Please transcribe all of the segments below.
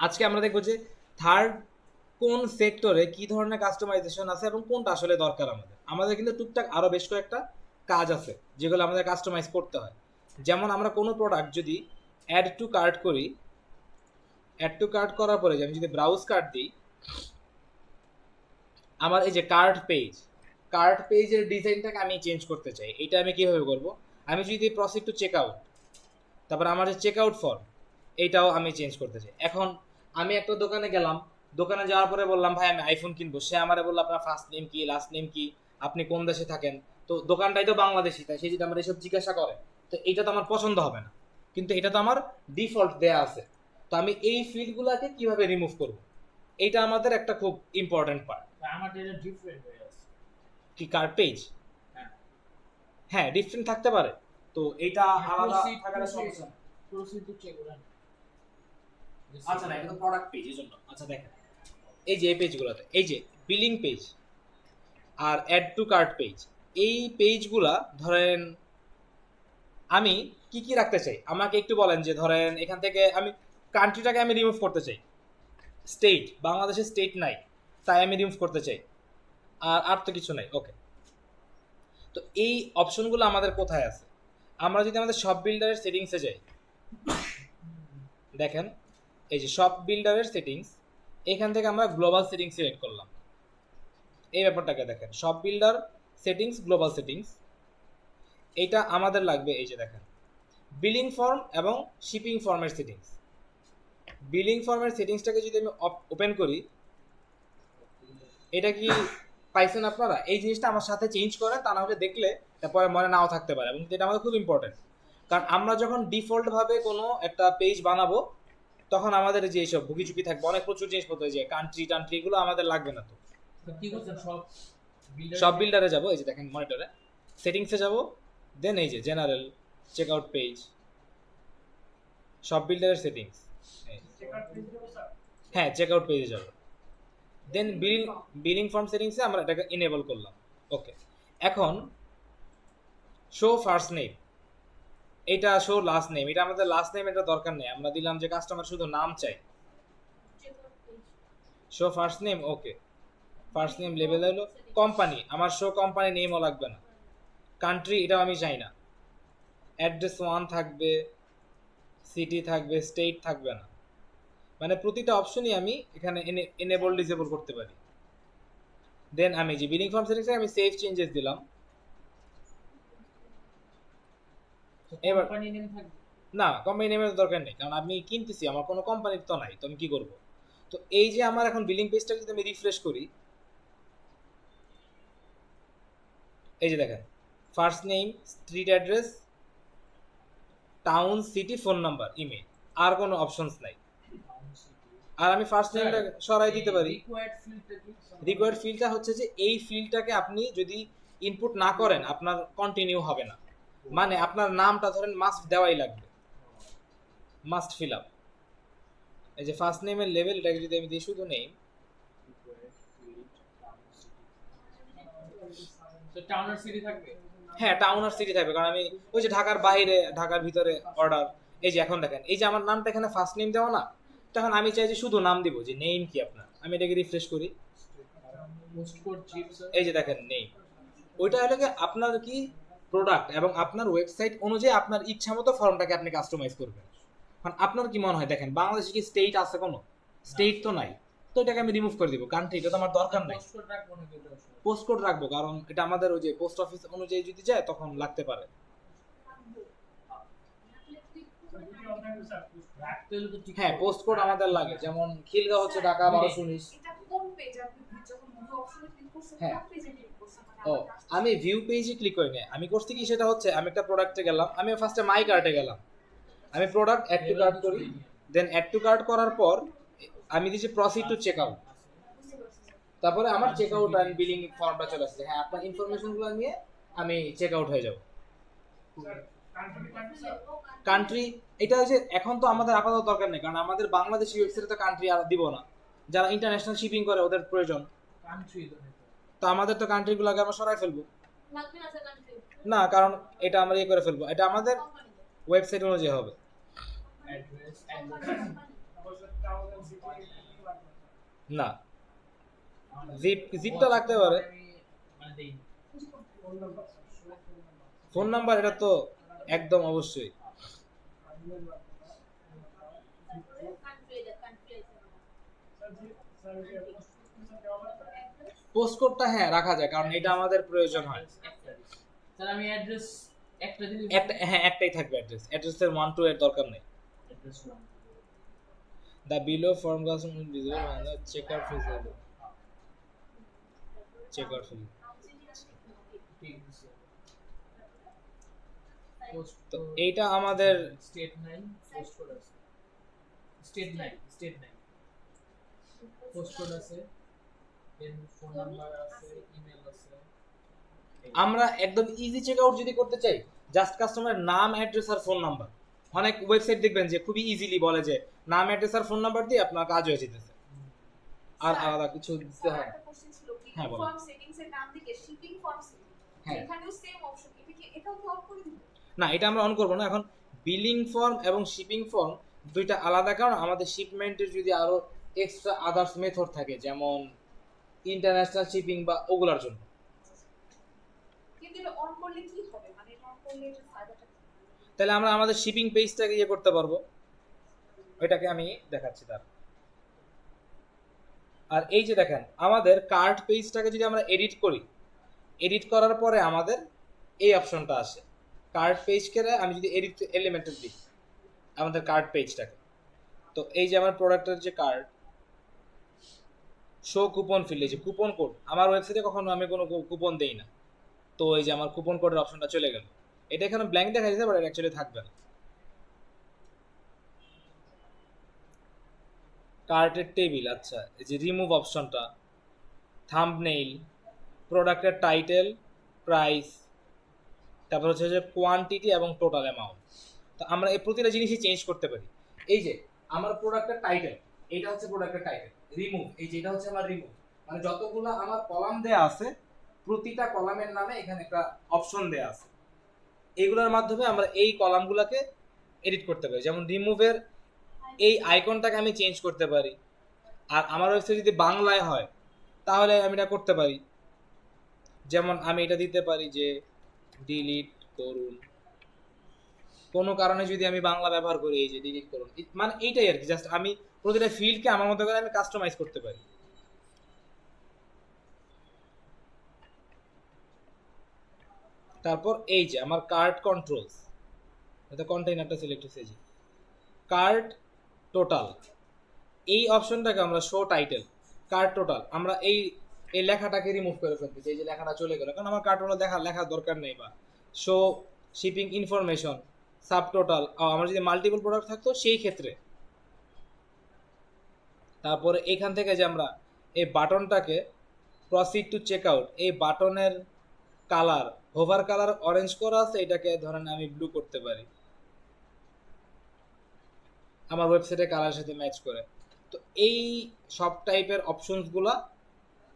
আজকে আমরা দেখবো যে থার্ড কোন সেক্টরে কি ধরনের কাস্টমাইজেশন আছে এবং কোনটা আসলে দরকার আমাদের আমাদের কিন্তু টুকটাক আরও বেশ কয়েকটা কাজ আছে যেগুলো আমাদের কাস্টমাইজ করতে হয়। যেমন আমরা কোনো প্রোডাক্ট যদি অ্যাড টু কার্ট করি, অ্যাড টু কার্ট করার পরে যে আমি যদি ব্রাউজ কার্ট দিই, আমার এই যে কার্ট পেজের ডিজাইনটাকে আমি চেঞ্জ করতে চাই। এটা আমি কীভাবে করব? আমি যদি প্রসিড টু চেক আউট, তারপর আমার যে চেক আউট ফর্ম, এইটাও আমি চেঞ্জ করতে চাই। এখন আমি একটা দোকানে গেলাম, দোকানে যাওয়ার পরে বললাম ভাই আমি আইফোন কিনবো, সে আমারে বললো আপনার ফার্স্ট নেম কি, লাস্ট নেম কি, আপনি কোন দেশে থাকেন। তো দোকানটাই তো বাংলাদেশি, তাই সে যদি আমার এসব জিজ্ঞাসা করে তো এটা তো আমার পছন্দ হবে না, কিন্তু এটা তো আমার ডিফল্ট দেয়া আছে। তো আমি এই ফিল্ডগুলোকে কিভাবে রিমুভ করব, এইটা আমাদের একটা খুব ইম্পর্টেন্ট পার্ট। আমার এটা ডিফারেন্ট হয়ে আছে কি কার্ড পেজ? হ্যাঁ হ্যাঁ, ডিফারেন্ট থাকতে পারে, তো এইটা আলাদা Proceed থাকার to সমস্যা নেই। proceed to check ওরা আচ্ছা না, এটা তো প্রোডাক্ট পেজ, এর জন্য। আচ্ছা দেখেন, এই যে এই পেজগুলোতে এই যে বিলিং পেজ আর অ্যাড টু কার্ট পেজ, এই পেজগুলা ধরেন আমি কি কি রাখতে চাই আমাকে একটু বলেন। যে ধরেন এখান থেকে আমি কান্ট্রিটাকে আমি রিমুভ করতে চাই, স্টেট বাংলাদেশের স্টেট নাই, তাই আমি রিমুভ করতে চাই, আর তো কিছু নাই। ওকে, তো এই অপশনগুলো আমাদের কোথায় আছে? আমরা যদি আমাদের শপ বিল্ডারের সেটিংসে যাই, দেখেন এই যে শপ বিল্ডারের সেটিংস, এখান থেকে আমরা গ্লোবাল সেটিংস সিলেক্ট করলাম। এই ব্যাপারটাকে দেখেন, shop builder settings, global settings, এইটা আমাদের লাগবে। এই যে দেখেন বিলিং ফর্ম এবং শিপিং ফর্মের সেটিংস। বিলিং ফর্মের সেটিংসটাকে যদি আমি ওপেন করি, এটা কি পাইছেন আপনারা? এই জিনিসটা আমার সাথে চেঞ্জ করেন, তা না হলে দেখলে তারপরে মনে নাও থাকতে পারে, এবং এটা আমাদের খুব ইম্পর্টেন্ট। কারণ আমরা যখন ডিফল্টভাবে কোনো একটা পেজ বানাবো, তখন আমাদের যে এইসব ভুগিচুকি থাকবে, অনেক প্রচুর জিনিসপত্র, যে কান্ট্রি টান্ট্রি এগুলো আমাদের লাগবে না। তো কি করছেন সব বিল্ডারে যাব, এই যে দেখেন মনিটরে সেটিংসে যাব, দেন এই যে জেনারেল চেক আউট পেজ, সব বিল্ডারের সেটিংস, হ্যাঁ চেক আউট পেজে যাব, দেন বিলিং ফর্ম সেটিংসে আমরা এটাকে এনেবল করলাম। ওকে, এখন শো ফার্স্ট নেম, এটা শো লাস্ট নেম, এটা আমাদের লাস্ট নেম, এটা দরকার নেই, আমরা দিলাম যে কাস্টমার শুধু নাম চাই। শো ফার্স্ট নেম, ওকে, ফার্স্ট নেম লেভেল হলো কোম্পানি, আমার শো কোম্পানি নেমও লাগবে না। কান্ট্রি এটাও আমি চাই না, অ্যাড্রেস 1 থাকবে, সিটি থাকবে, স্টেট থাকবে না, মানে প্রতিটা অপশনই আমি এখানে এনেবল ডিসেবল করতে পারি। দেন আমি যে বিলিং ফর্ম সেটিংসে আমি সেভ চেঞ্জেস দিলাম। এবার কোম্পানি নেম থাকবে না, কোম্পানি নেমের দরকার নেই, কারণ আমি কিনতেছি, আমার কোনো কোম্পানির তো নাই, তো আমি কি করব? তো এই যে আমার এখন বিলিং পেজটা যদি আমি রিফ্রেশ করি, এই যে দেখেন first name, street address, town, city, phone number, email, আর কোনো অপশনস নাই। আর আমি ফার্স্ট নেমটা সরাই দিতে পারি। রিকোয়ার্ড ফিল্ডটা হচ্ছে যে এই ফিল্ডটাকে আপনি যদি ইনপুট না করেন আপনার কন্টিনিউ হবে না, মানে আপনার নামটা ধরেন মাস্ট দেওয়াই লাগবে, মাস্ট ফিল আপ। এই যে ফার্স্ট নেমের লেভেল, এটাকে যদি আমি দিই শুধু নেম, তো টাউন আর সিটি থাকবে। হ্যাঁ টাউন আর সিটি থাকবে, কারণ আমি ওই যে ঢাকার বাইরে ঢাকার ভিতরে অর্ডার। এই যে এখন দেখেন এই যে আমার নামটা এখানে ফার্স্ট নেম দেওয়া না, তখন আমি চাই যে শুধু নাম দিব, যে নেম কি আপনার, আমি এটাকে রিফ্রেশ করি, পোস্ট কোড চিপস এই যে দেখেন নেম। ওইটা হলো কি আপনার কি প্রোডাক্ট এবং আপনার ওয়েবসাইট অনুযায়ী আপনার ইচ্ছা মতো ফর্মটাকে আপনি কাস্টমাইজ করবেন। কারণ আপনার কি মনে হয়, দেখেন বাংলাদেশে কি স্টেট আছে? কোনো স্টেট তো নাই, তো এটাকে আমি রিমুভ করে দিব, কান্ট্রি এটা তো আমার দরকার নাই। পোস্ট কোড রাখবো না কিন্তু পোস্ট কোড রাখবো, কারণ এটা আমাদের ওই যে পোস্ট অফিস অনুযায়ী যদি যায় তখন লাগতে পারে। রাখতে হলে তো ঠিক হ্যাঁ পোস্ট কোড আমাদের লাগে, যেমন খিলগাঁও হচ্ছে ঢাকা 1219। এটা কোন পেজ আপনি যখন মুভি অপশনে ক্লিক করছেন হ্যাঁ। কোন পেজে ক্লিক করছেন মানে ও, আমার কাজটা আমি ভিউ পেজে ক্লিক করি না, আমি করছি কি সেটা হচ্ছে আমি একটা প্রোডাক্টে গেলাম, আমি ফার্স্টে মাই কার্টে গেলাম, আমি প্রোডাক্ট অ্যাড টু কার্ট করি, দেন অ্যাড টু কার্ট করার পর আমি দিচ্ছি প্রসিড টু চেক আউট, বুঝতে পারছি স্যার। তারপরে আমার চেক আউট অ্যান্ড বিলিং ফর্মটা চলে আসছে। হ্যাঁ আপনার ইনফরমেশনগুলো নিয়ে আমি চেক আউট হয়ে যাব। কান্ট্রি এটা হচ্ছে এখন তো আমাদের আপাতত দরকার নেই, কারণ আমাদের বাংলাদেশি ওয়েবসাইটে তো কান্ট্রি আর দিব না, যারা ইন্টারন্যাশনাল শিপিং করে ওদের প্রয়োজন, কান্ট্রি তো আমাদের তো কান্ট্রিগুলোকে আমরা সরাই ফেলবো লাগবে না স্যার কান্ট্রি না, কারণ এটা আমরা ইয়ে করে ফেলবো, এটা আমাদের কোম্পানি ওয়েবসাইট অনুযায়ী হবে। অ্যাড্রেস না, জিপটা লাগতে পারে। আমি মানে দেই না। ফোন নাম্বার এটা তো একদম অবশ্যই। তারপরে কান্ট্রি আছে পোস্টকোডটা হ্যাঁ রাখা যায়, কারণ এটা আমাদের প্রয়োজন হয়। একটা দিছি। তাহলে আমি অ্যাড্রেস একটা দিলে হ্যাঁ একটাই থাকবে অ্যাড্রেস, অ্যাড্রেসের 1 2 এর দরকার নেই। Address 1 the below form class visible on the checkout fields, checkout fields. ঠিক আছে। পোস্ট তো এইটা আমাদের স্টেট 9 পোস্ট কোড আছে। স্টেট 9 পোস্ট কোড আছে, দেন ফোন নাম্বার আছে, ইমেল আছে। আমরা একদম ইজি চেকআউট যদি করতে চাই, জাস্ট কাস্টমারের নাম, অ্যাড্রেস আর ফোন নাম্বার। অনেক ওয়েবসাইট দেখবেন যে খুবই ইজিলি বলে যে নাম, অ্যাড্রেস আর ফোন নাম্বার দিয়ে আপনার কাজ হয়ে যেতেছে, আর আলাদা কিছু দিতে হয় না। একটা কোশ্চেন ছিল কি হ্যাঁ, বলো। ফর্ম সেটিংস এর নাম থেকে শিপিং ফর্ম সেটিং, হ্যাঁ। এখানেও সেম অপশন, এটাও কি অফ করে দিব? না, এটা আমরা অন করবো না এখন। বিলিং ফর্ম এবং শিপিং ফর্ম দুইটা আলাদা, কারণ আমাদের শিপমেন্টের যদি আরো এক্সট্রা আদার্স মেথড থাকে, যেমন ইন্টারন্যাশনাল শিপিং বা ওগুলার জন্য। কিন্তু এটা অন করলে কি হবে, মানে এটা অন করলে এটা ফায়দাটা কি? তাহলে আমরা আমাদের শিপিং পেজটাকে ইয়ে করতে পারবো, ওইটাকে আমি দেখাচ্ছি তার। আর এই যে দেখেন, আমাদের কার্ট পেজটাকে যদি আমরা এডিট করি, এডিট করার পরে আমাদের এই অপশনটা আসে। কার্ট পেজকে আমি যদি এডিট এলিমেন্টে দিই আমাদের কার্ট পেজটাকে, তো এই যে আমার প্রোডাক্টের যে কার্ড, শো কুপন ফিল্ড, এই যে কুপন কোড, আমার ওয়েবসাইটে কখনো আমি কোনো কুপন দেই না, তো এই যে আমার কুপন কোডের অপশনটা চলে গেল। এটা এখানে ব্ল্যাঙ্ক দেখা যাচ্ছে, বাট এটা অ্যাকচুয়ালি থাকবে না। কার্টের টেবিল, আচ্ছা এই যে রিমুভ অপশনটা, থাম্বনেইল, প্রোডাক্টের টাইটেল, প্রাইস, তারপর হচ্ছে যে কোয়ান্টিটি এবং টোটাল অ্যামাউন্ট। তো আমরা এই প্রতিটা জিনিসই চেঞ্জ করতে পারি। এই যে আমার প্রোডাক্টের টাইটেল, এইটা হচ্ছে প্রোডাক্টের টাইটেল। রিমুভ, এই যে এটা হচ্ছে আমার রিমুভ, মানে যতগুলো আমার কলাম দেয়া আছে প্রতিটা কলামের নামে এখানে একটা অপশন দেয়া আছে, এইগুলোর মাধ্যমে আমরা এই কলামগুলোকে এডিট করতে পারি। যেমন রিমুভের এই আইকনটাকে আমি চেঞ্জ করতে পারি, আর আমার ওয়েবসাইট যদি বাংলায় হয় তাহলে আমি এটা করতে পারি। যেমন আমি এটা দিতে পারি যে ডিলিট করুন, কোনো কারণে যদি আমি বাংলা ব্যবহার করি, এই যে ডিলিট করুন, মানে এইটাই আর কি। জাস্ট আমি প্রতিটা ফিল্ডকে আমার মতো করে আমি কাস্টমাইজ করতে পারি। তারপর এই যে আমার কার্ট কন্ট্রোলস, এটা কন্টেইনারটা সিলেক্ট হয়েছে, যে কার্ট টোটাল, এই অপশনটাকে আমরা শো টাইটেল, কার্ট টোটাল, আমরা এই এই লেখাটাকে রিমুভ করে ফেলতেছি। এই যে লেখাটা চলে গেল, কারণ আমার কার্ট টোটাল লেখার দরকার নেই। বা show shipping information, sub total, আমার যদি মাল্টিপল প্রোডাক্ট থাকতো সেই ক্ষেত্রে। তারপরে এখান থেকে যে আমরা এই বাটনটাকে প্রসিড টু চেক আউট, এই বাটনের কালার, হোভার কালার অরেঞ্জ করা আছে, এটাকে ধরেন আমি ব্লু করতে পারি আমার ওয়েবসাইটের কালারের সাথে ম্যাচ করে। তো এই সব টাইপের অপশনসগুলো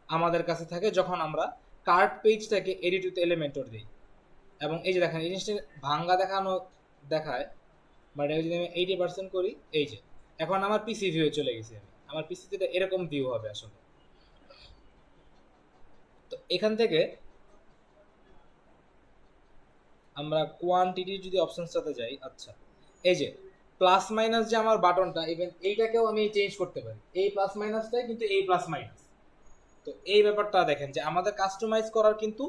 আমাদের কাছে থাকে যখন আমরা কার্ট পেজটাকে এডিট উইথ এলিমেন্টর দিই। এবং এই যে দেখেন, এই জিনিসটা ভাঙ্গা দেখায়, বাট যদি আমি 80% করি, এই যে এখন আমার পিসি ভিউ চলে গেছি আমি, আমার পিসিতে এরকম ভিউ হবে আসলে। তো এখান থেকে আমরা কোয়ান্টিটির যদি অপশনসটাতে যাই, আচ্ছা এই যে প্লাস মাইনাস যে আমার বাটনটা, ইভেন এইটাকেও আমি চেঞ্জ করতে পারি। এই প্লাস মাইনাসটাই কিন্তু এই প্লাস মাইনাস। তো এই ব্যাপারটা দেখেন যে আমাদের কাস্টমাইজ করার কিন্তু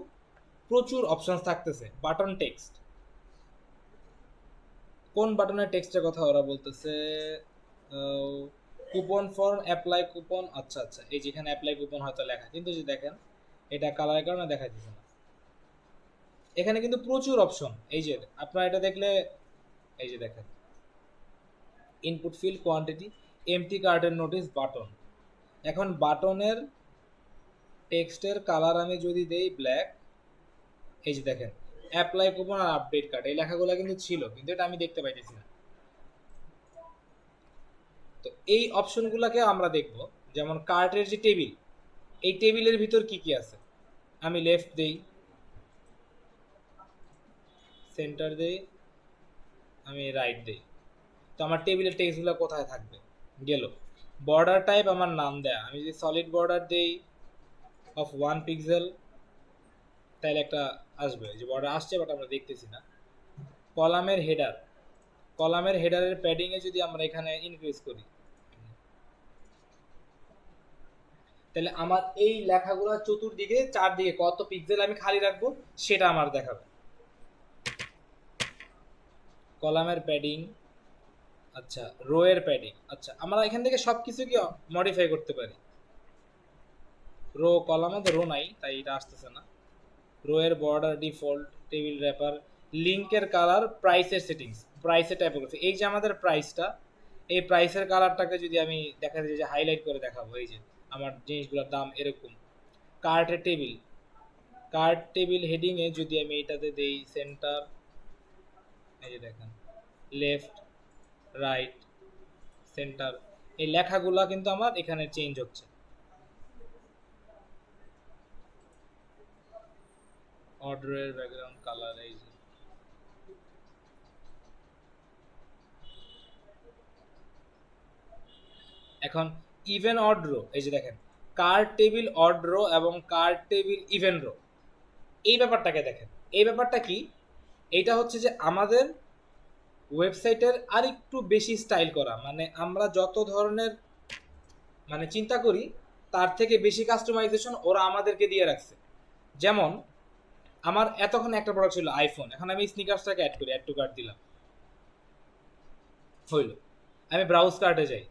প্রচুর অপশনস থাকতেছে। বাটন টেক্সট, কোন বাটনের টেক্সটের কথা ওরা বলতেছে, কুপন ফর্ম, অ্যাপ্লাই কুপন, আচ্ছা আচ্ছা এই যেখানে অ্যাপ্লাই কুপন হয়তো লেখা, কিন্তু যে দেখেন এটা কালারের কারণে দেখা দিচ্ছে না। এখানে কিন্তু প্রচুর অপশন, এই যে আপনারা এটা দেখলে, এই যে দেখেন ইনপুট ফিল্ড, কোয়ান্টিটি, এমটি কার্টের নোটিস, বাটন। এখন বাটনের টেক্সটের কালার আমি যদি দেই ব্ল্যাক, এই যে দেখেন অ্যাপ্লাই কুপন আর আপডেট কার্ড, এই লেখাগুলো কিন্তু ছিল, কিন্তু এটা আমি দেখতে পাইতেছি না। তো এই অপশনগুলোকে আমরা দেখব। যেমন কার্টের যে টেবিল, এই টেবিলের ভিতর কি কি আছে, আমি লেফট দেই, সেন্টার দেই, আমি রাইট দেই, তো আমার টেবিলের টেক্সটগুলো কোথায় থাকবে। গেল। বর্ডার টাইপ আমার নাম দেয়া, আমি যদি সলিড বর্ডার দেই অফ 1 পিক্সেল তাহলে একটা আসবে, যে বর্ডার আসছে বাট আমরা দেখতেছি না। কলামের হেডার, কলামের হেডারের প্যাডিং এ যদি আমরা এখানে ইনক্রিজ করি তাহলে আমার এই লেখাগুলো চতুর্দিকে চারদিকে কত পিক্সেল আমি খালি রাখবো সেটা আমার দেখাবে। কলামের প্যাডিং, আচ্ছা রো এর প্যাডিং, আচ্ছা আমরা এখান থেকে সব কিছু কি মডিফাই করতে পারি। রো কলামে তো রো নাই তাই এটা আসতেছে না। রো এর বর্ডার, ডিফল্ট, টেবিল র্যাপার, লিঙ্কের কালার, প্রাইসের সেটিংস, প্রাইসের টাইপোগ্রাফি। এই যে আমাদের প্রাইসটা, এই প্রাইসের কালারটাকে যদি আমি দেখা যায় যে হাইলাইট করে দেখাবো, এই যে আমার জিনিসগুলোর দাম এরকম। কার্টের টেবিল, কার্ট টেবিল হেডিংয়ে যদি আমি এটাতে দেই সেন্টার, এই যে দেখেন লেফট রাইট সেন্টার, এই লেখাগুলো কিন্তু আমার এখানে চেঞ্জ হচ্ছে। অর্ডারের ব্যাকগ্রাউন্ড কালার, এই যে এখন ইভেন অড রো, এই যে দেখেন কার্ট টেবিল অড রো এবং কার্ট টেবিল ইভেন রো, এই ব্যাপারটাকে দেখেন। এই ব্যাপারটা কি, এইটা হচ্ছে যে আমাদের ওয়েবসাইটের আরেকটু বেশি স্টাইল করা, মানে আমরা যত ধরনের মানে চিন্তা করি তার থেকে বেশি কাস্টমাইজেশন ওরা আমাদেরকে দিয়ে রাখছে। যেমন আমার এতক্ষণ একটা প্রোডাক্ট ছিল আইফোন, এখন আমি স্নিকার্সটাকে অ্যাড করি, অ্যাড টু কার্ট দিলাম, হইল। আমি ব্রাউজ কার্টে যাই,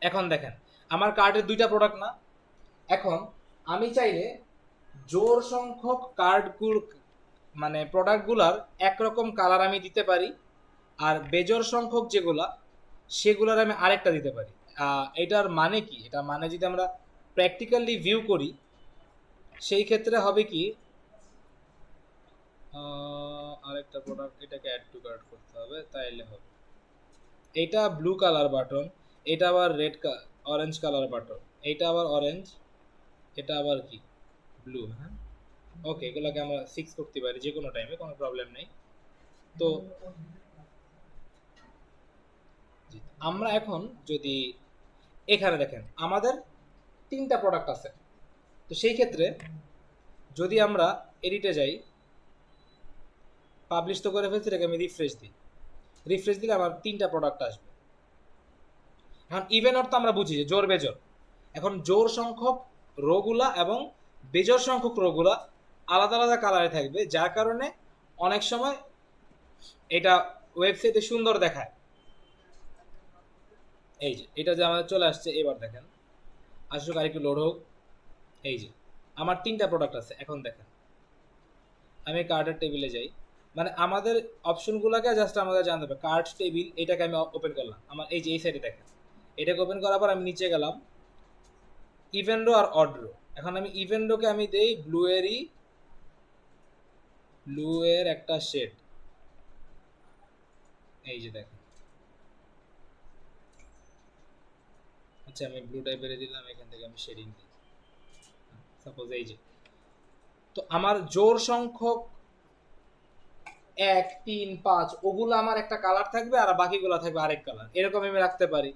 এখন দেখেন আমার কার্টের দুইটা প্রোডাক্ট না। এখন আমি চাইলে জোর সংখ্যক কার্ডগুলো মানে প্রোডাক্টগুলার একরকম কালার আমি দিতে পারি, আর বেজোর সংখ্যক যেগুলা সেগুলোর আমি আরেকটা দিতে পারি। এটার মানে কি, এটা মানে যদি আমরা প্র্যাকটিক্যালি ভিউ করি সেই ক্ষেত্রে হবে কি, আরেকটা প্রোডাক্ট এটাকে অ্যাড টু কার্ট করতে হবে তাইলে হবে। এটা ব্লু কালার বাটন, এটা আবার রেড অরেঞ্জ কালার বাটন, এটা আবার অরেঞ্জ, এটা আবার কি ব্লু। হ্যাঁ ওকে, এগুলোকে আমরা ফিক্স করতে পারি যে কোনো টাইমে, কোনো প্রবলেম নেই। তো আমরা এখন যদি এখানে দেখেন আমাদের তিনটা প্রোডাক্ট আছে, তো সেই ক্ষেত্রে যদি আমরা এডিটে যাই, পাবলিশ তো করে ফেলছি, এটাকে আমি রিফ্রেশ দিই, রিফ্রেশ দিলে আমার তিনটা প্রোডাক্ট আসবে। এখন ইভেন অর্থ আমরা বুঝি যে জোর বেজোর, এখন জোর সংখ্যক রোগুলা এবং বেজোর সংখ্যক রোগুলা আলাদা আলাদা কালারে থাকবে, যার কারণে অনেক সময় এটা ওয়েবসাইটে সুন্দর দেখায়। এই যে এটা যে আমাদের চলে আসছে, এবার দেখেন আসুক আর একটু লোড হোক। এই যে আমার তিনটা প্রোডাক্ট আছে, এখন দেখেন আমি কার্টের টেবিলে যাই, মানে আমাদের অপশনগুলোকে জাস্ট আমাদের জানতে হবে। কার্ট টেবিল এটাকে আমি ওপেন করলাম, আমার এই যে এই সাইডে দেখেন, এটাকে ওপেন করার পর আমি নিচে গেলাম ইভেন রো আর অড রো। এখন আমি ইভেন রোকে আমি দেই ব্লু এর একটা শেড, এই যে দেখেন। আচ্ছা আমি ব্লু টাইপের দিলাম, এখান থেকে আমি শেডিং দিই সাপোজ, এই যে। তো আমার জোর সংখ্যক 1 3 5 ওগুলো আমার একটা কালার থাকবে আর বাকিগুলো থাকবে আরেক কালার, এরকম আমি রাখতে পারি।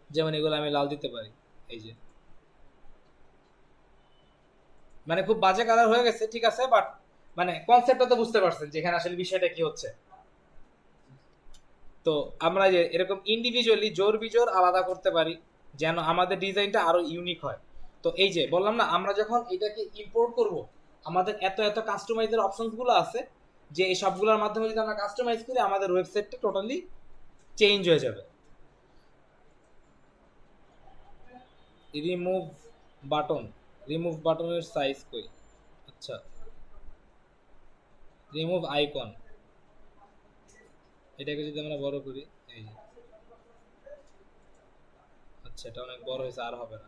যেমন এগুলো আমি লাল দিতে পারি, এই যে মানে খুব বাজে কালার হয়ে গেছে ঠিক আছে, বাট মানে কনসেপ্টটা তো বুঝতে পারছেন যে এখানে আসলে বিষয়টা কি হচ্ছে। তো আমরা যে এরকম ইন্ডিভিজুয়ালি জোর বিজোর আলাদা করতে পারি যেন আমাদের ডিজাইনটা আরো ইউনিক হয়। তো এই যে বললাম না, আমরা যখন এটাকে ইম্পোর্ট করব আমাদের এত এত কাস্টমাইজের অপশনসগুলো আছে, যে এই সবগুলোর মাধ্যমে যদি আমরা কাস্টমাইজ করি আমাদের ওয়েবসাইটটা টোটালি চেঞ্জ হয়ে যাবে। রিমুভ বাটন, রিমুভ বাটনের সাইজ কই, আচ্ছা রিমুভ আইকন, এটাকে যদি আমরা বড় করি, এই যে আচ্ছা এটা অনেক বড় হয়েছে আর হবে না।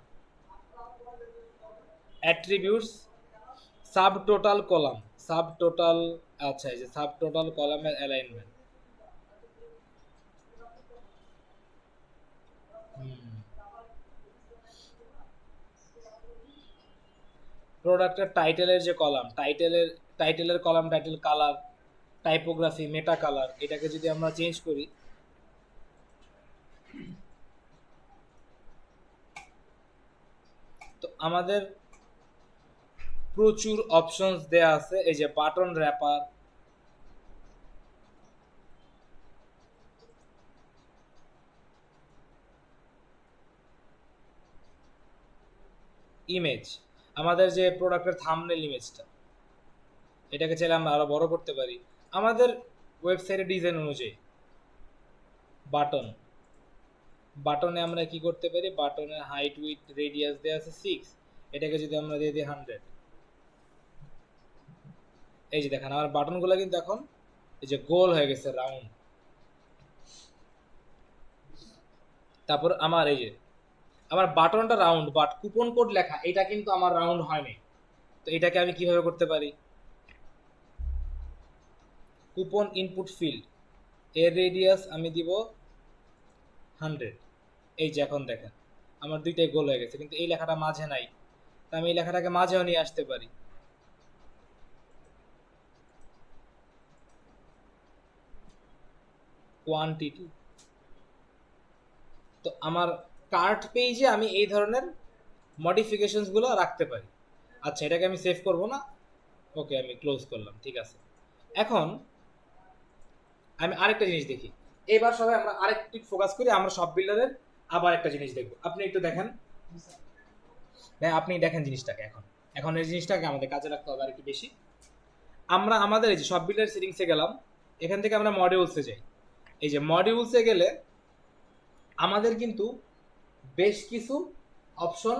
Attributes, sub total column, sub total, আচ্ছা এই যে সাব টোটাল কলামের অ্যালাইনমেন্ট, প্রোডাক্টের টাইটেলের যে কলাম, টাইটেলের column title colour, typography, meta colour, এটাকে যদি আমরা চেঞ্জ করি, তো আমাদের প্রচুর অপশনস দেয়া আছে। এই যে বাটন র্যাপার, ইমেজ, আমাদের যে প্রোডাক্টের থাম্বনেল ইমেজটা, এটাকে চাইলে আমরা আরো বড় করতে পারি আমাদের ওয়েবসাইটের ডিজাইন অনুযায়ী। বাটন, বাটনে আমরা কি করতে পারি, বাটনের হাইট উইথ রেডিয়াস দেওয়া আছে 6, এটাকে যদি আমরা দিয়ে দিই 100, এই যে দেখেন আমার বাটনগুলো কিন্তু এখন এই যে গোল হয়ে গেছে, রাউন্ড। তারপর আমার এই যে আমার বাটনটা রাউন্ড, বাট কুপন কোড লেখা এটা কিন্তু আমার রাউন্ড হয়নি। তো এটাকে আমি কিভাবে করতে পারি, কুপন ইনপুট ফিল্ড, এর রেডিয়াস আমি দিব 100। এই যে এখন দেখেন আমার দুইটাই গোল হয়ে গেছে, কিন্তু এই লেখাটা মাঝে নাই। তো আমি এই লেখাটাকে মাঝেও নিয়ে আসতে পারি। কোয়ান্টিটি, তো আমার কার্ট পেজে আমি এই ধরনের মডিফিকেশনস গুলো রাখতে পারি। আচ্ছা, এটাকে আমি সেভ করব না, ওকে আমি ক্লোজ করলাম, ঠিক আছে। এখন আমি আরেকটা জিনিস দেখি, এবার সবাই আমরা আরেকটু ফোকাস করি, আমরা সব বিল্ডারের আবার একটা জিনিস দেখব। আপনি একটু দেখেন, হ্যাঁ আপনি দেখেন জিনিসটাকে, এখন এখন এই জিনিসটাকে আমাদের কাজে রাখতে হবে আর একটু বেশি। আমরা আমাদের এই যে সব বিল্ডার সেটিংসে গেলাম, এখান থেকে আমরা মডিউলসে যাই। এই যে মডিউলসে গেলে আমাদের কিন্তু বেশ কিছু অপশন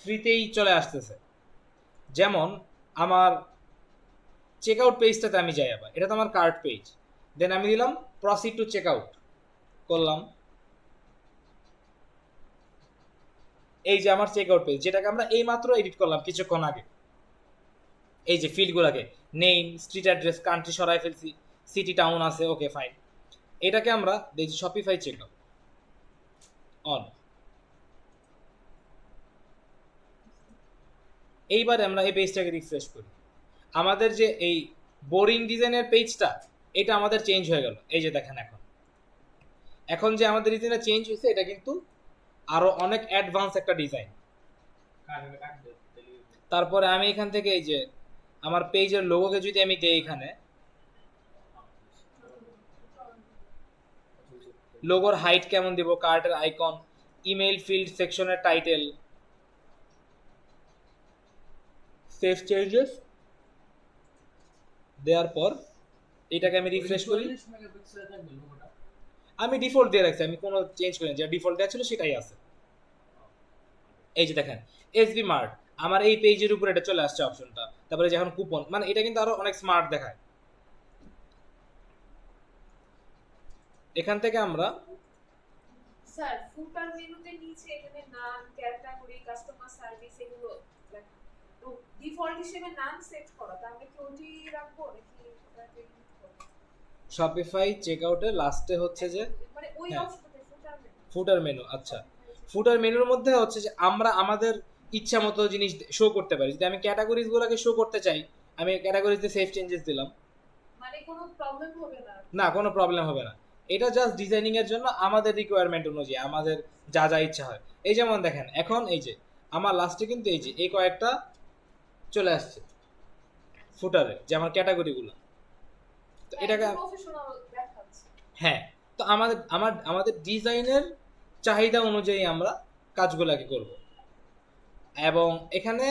ফ্রিতেই চলে আসতেছে। যেমন আমার চেক আউট পেজটাতে আমি যাই, আবার এটা তো আমার কার্ট পেজ, দেন আমি দিলাম প্রসিড টু চেক আউট করলাম। এই যে আমার চেক আউট পেজ, যেটাকে আমরা এই মাত্র এডিট করলাম কিছুক্ষণ আগে। এই যে ফিল্ডগুলোকে নেম, স্ট্রিট অ্যাড্রেস, কান্ট্রি সরাই ফেলছি, সিটি টাউন আছে, ওকে ফাইন। এটাকে আমরা দেখছি শপিফাই চেক আউট অন। এইবার আমরা এই পেজটাকে রিফ্রেশ করি, আমাদের যে এই বোরিং ডিজাইনের পেজটা এটা আমাদের চেঞ্জ হয়ে গেল। এই যে দেখেন এখন এখন যে আমাদের ডিজাইনটা চেঞ্জ হয়েছে, এটা কিন্তু আরো অনেক অ্যাডভান্স একটা ডিজাইন। তারপরে আমি এখান থেকে এই যে আমার পেজের লোগোকে যদি আমি দেই, এখানে লোগোর হাইট কেমন দিব, কার্টের আইকন, ইমেল ফিল্ড সেকশনের টাইটেল, সেভ চেঞ্জেস দেওয়ার পর এটাকে আমি রিফ্রেশ করি। আমি ডিফল্ট দিয়ে রাখছি, আমি কোনো চেঞ্জ করিনি, যা ডিফল্ট দেওয়া ছিল সেটাই আছে। এই যে দেখেন এসবি মার্ট, আমার এই পেজের উপরে এটা চলে আসছে অপশনটা। তারপরে যখন কুপন, মানে এটা কিন্তু আরো অনেক স্মার্ট দেখায়। এখান থেকে আমরা স্যার ফুটার মেনুতে নিচে এখানে নাম, ক্যাটাগরি, কাস্টমার সার্ভিস এগুলো লেখা, তো ডিফল্ট হিসেবে নাম সেট করা, তাহলে কি ওটি রাখবো নাকি ওটাকে শপিফাই চেকআউটের লাস্টে হচ্ছে যে মানে ওই হ্যাঁ, অপশনটাতে ফুটার মেনু? ফুটার মেনু। আচ্ছা, ফুটার মেনুর মধ্যে হচ্ছে যে আমরা আমাদের ইচ্ছা মতো জিনিস শো করতে পারি। যদি আমি ক্যাটাগরিজ গুলোকে শো করতে চাই, আমি ক্যাটাগরিজে সেভ চেঞ্জেস দিলাম, মানে কোনো প্রবলেম হবে না? না কোনো প্রবলেম হবে না। এটা জাস্ট ডিজাইনিং এর জন্য, আমাদের রিকোয়ারমেন্ট অনুযায়ী আমাদের যা যা ইচ্ছা হয়। এই যেমন দেখেন এখন এই যে আমার লাস্টে কিন্তু এই যে এই কয়েকটা চলে আসছে ফুটারে, যে আমার ক্যাটাগরিগুলো। তো এটাকে প্রফেশনাল দেখাচ্ছে। হ্যাঁ, তো আমাদের ডিজাইনের চাহিদা অনুযায়ী আমরা কাজগুলোকে করব। এবং এখানে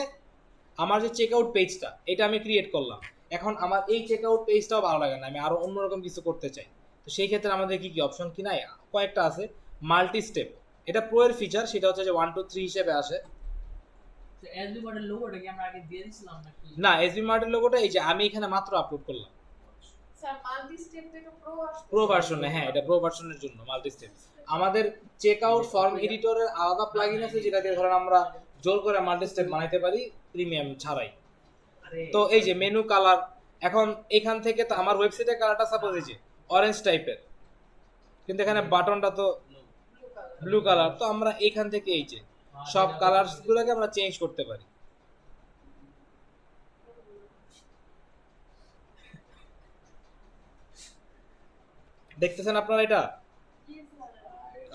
আমার যে চেক আউট পেজটা এটা আমি ক্রিয়েট করলাম, এখন আমার এই চেক আউট পেজটাও ভালো লাগে না, আমি আরো অন্যরকম কিছু করতে চাই। তো সেই ক্ষেত্রে আমাদের কি কি অপশন কি নাই, কয়েকটা আছে। মাল্টি স্টেপ, এটা প্রো এর ফিচার, সেটা হচ্ছে যে 1 2 3 হিসেবে আসে। তো এসবি মডেল লোগোটা কি আমরা আগে দিয়ে দিছিলাম নাকি? না, এসবি মার্টের লোগোটা এই যে আমি এখানে মাত্র আপলোড করলাম স্যার মাল্টি স্টেপ থেকে প্রো আসছে? প্রো ভার্সনে, হ্যাঁ এটা প্রো ভার্সনের জন্য মাল্টি স্টেপ। আমাদের চেক আউট ফর্ম এডিটরের আলাদা প্লাগইন আছে, যেটা দিয়ে ধরেন আমরা জোর করে মাল্টি স্টেপ বানাইতে পারি প্রিমিয়াম ছাড়াই। তো এই যে মেনু কালার, এখন এখান থেকে তো আমার ওয়েবসাইটের কালারটা সাপোজ এই যে অরেঞ্জ টাইপের, কিন্তু এখানে বাটনটা তো ব্লু কালার। তো আমরা এখান থেকে এই যে সব কালারস গুলোকে আমরা চেঞ্জ করতে পারি। দেখতেছেন আপনারা এটা?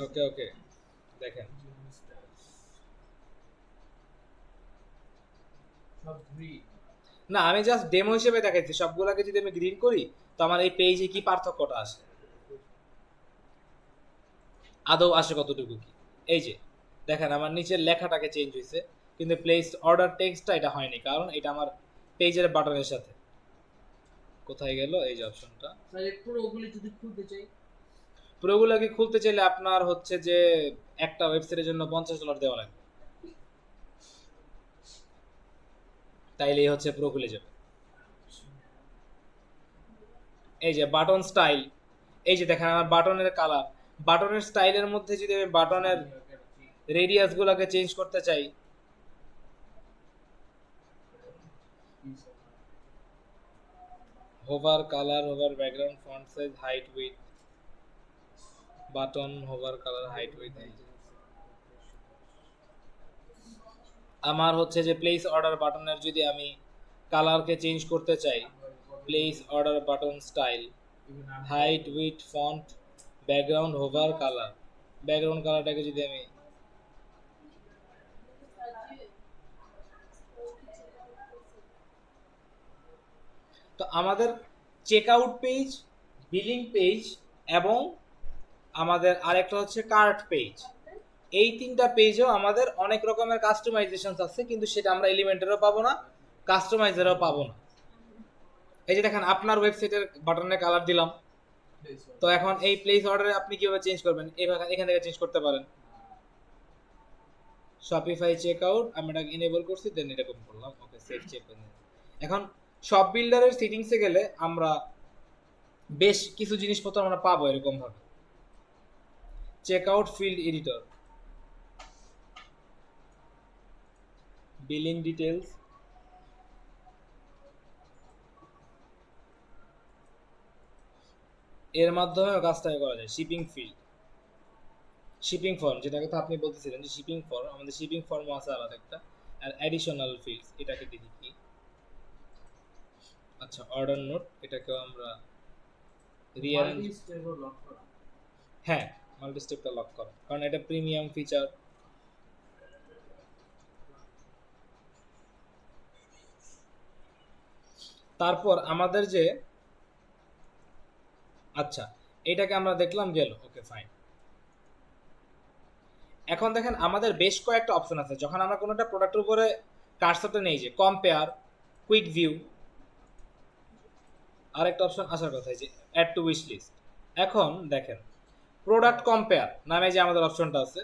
ওকে ওকে, দেখেন সব গ্রিন। না, আমি জাস্ট ডেমো হিসেবে দেখাইছি। সবগুলোকে যদি আমি গ্রিন করি তো আমার এই পেজে কি পার্থক্যটা আসে, আদৌ আসে কতটুকু কি। এই যে দেখেন আমার নিচের লেখাটাকে চেঞ্জ হয়েছে, কিন্তু প্লেস অর্ডার টেক্সটটা এটা হয়নি, কারণ এটা আমার পেজের বাটনের সাথে। কোথায় গেল এই যে অপশনটা? স্যার পুরো ওগুলি যদি খুলতে চাই, পুরোগুলোকে খুলতে চাইলে আপনার হচ্ছে যে একটা ওয়েবসাইটের জন্য $50 দেওয়া লাগবে, তাইলেই হচ্ছে পুরো খুলে যাবে। এই যে বাটন স্টাইল, এই যে দেখেন আমার বাটনের কালার, বাটনের স্টাইলের মধ্যে যদি আমি বাটনের রেডিয়াস গুলোকে চেঞ্জ করতে চাই, hover colour, hover background, font size, height width, button hover colour, height width. আমার হচ্ছে যে প্লেস অর্ডার বাটনের যদি আমি কালারকে চেঞ্জ করতে চাই, place order button style, height width, font, background, hover colour, background কালারটাকে যদি আমি তো আমাদের check out page, billing page এবং আমাদের আরেকটা হচ্ছে কার্ট পেজ, এই তিনটা পেজেও আমাদের অনেক রকমের কাস্টমাইজেশন আছে, কিন্তু সেটা আমরা এলিমেন্টেরও পাবো না, কাস্টমাইজারও পাবো না। এই যে দেখেন আপনার ওয়েবসাইটের বাটনে কালার দিলাম, তো এখন এই প্লেস অর্ডারে আপনি কিভাবে চেঞ্জ করবেন, এখান থেকে চেঞ্জ করতে পারেন। শপিফাই চেক আউট আমি এটা ইনেবল করছি, দেন এরকম করলাম, ওকে সেভ চেক করে। এখন শপ বিল্ডারের সেটিংসে গেলে আমরা বেশ কিছু জিনিসপত্র আমরা পাবো এরকম ভাবে। Check out field editor, billing details, এর মাধ্যমে কাজটা করা যায়। শিপিং ফিল্ড, শিপিং ফর্ম, যেটাকে তো আপনি বলতেছিলেন যে শিপিং ফর্ম, আমাদের শিপিং ফর্মও আছে আলাদা একটা। আর অ্যাডিশনাল ফিল্ডস, এটাকে দেখি কি। আচ্ছা, অর্ডার নোট, এটাকেও আমরা রিঅ্যারেঞ্জ, হ্যাঁ মাল্টি স্টেপটা লক করা, কারণ এটা প্রিমিয়াম ফিচার। তারপর আমাদের যে, আচ্ছা এটাকে আমরা দেখলাম গেল, ওকে ফাইন। এখন দেখেন আমাদের বেশ কয়েকটা অপশন আছে যখন আমরা কোনো একটা প্রোডাক্টের উপরে কার্সরটা নেই, যে কম্পেয়ার, কুইক ভিউ, আরেকটা অপশন আসার কথা যে অ্যাড টু উইশ লিস্ট। এখন দেখেন প্রোডাক্ট কম্পেয়ার নামে যে আমাদের অপশনটা আছে,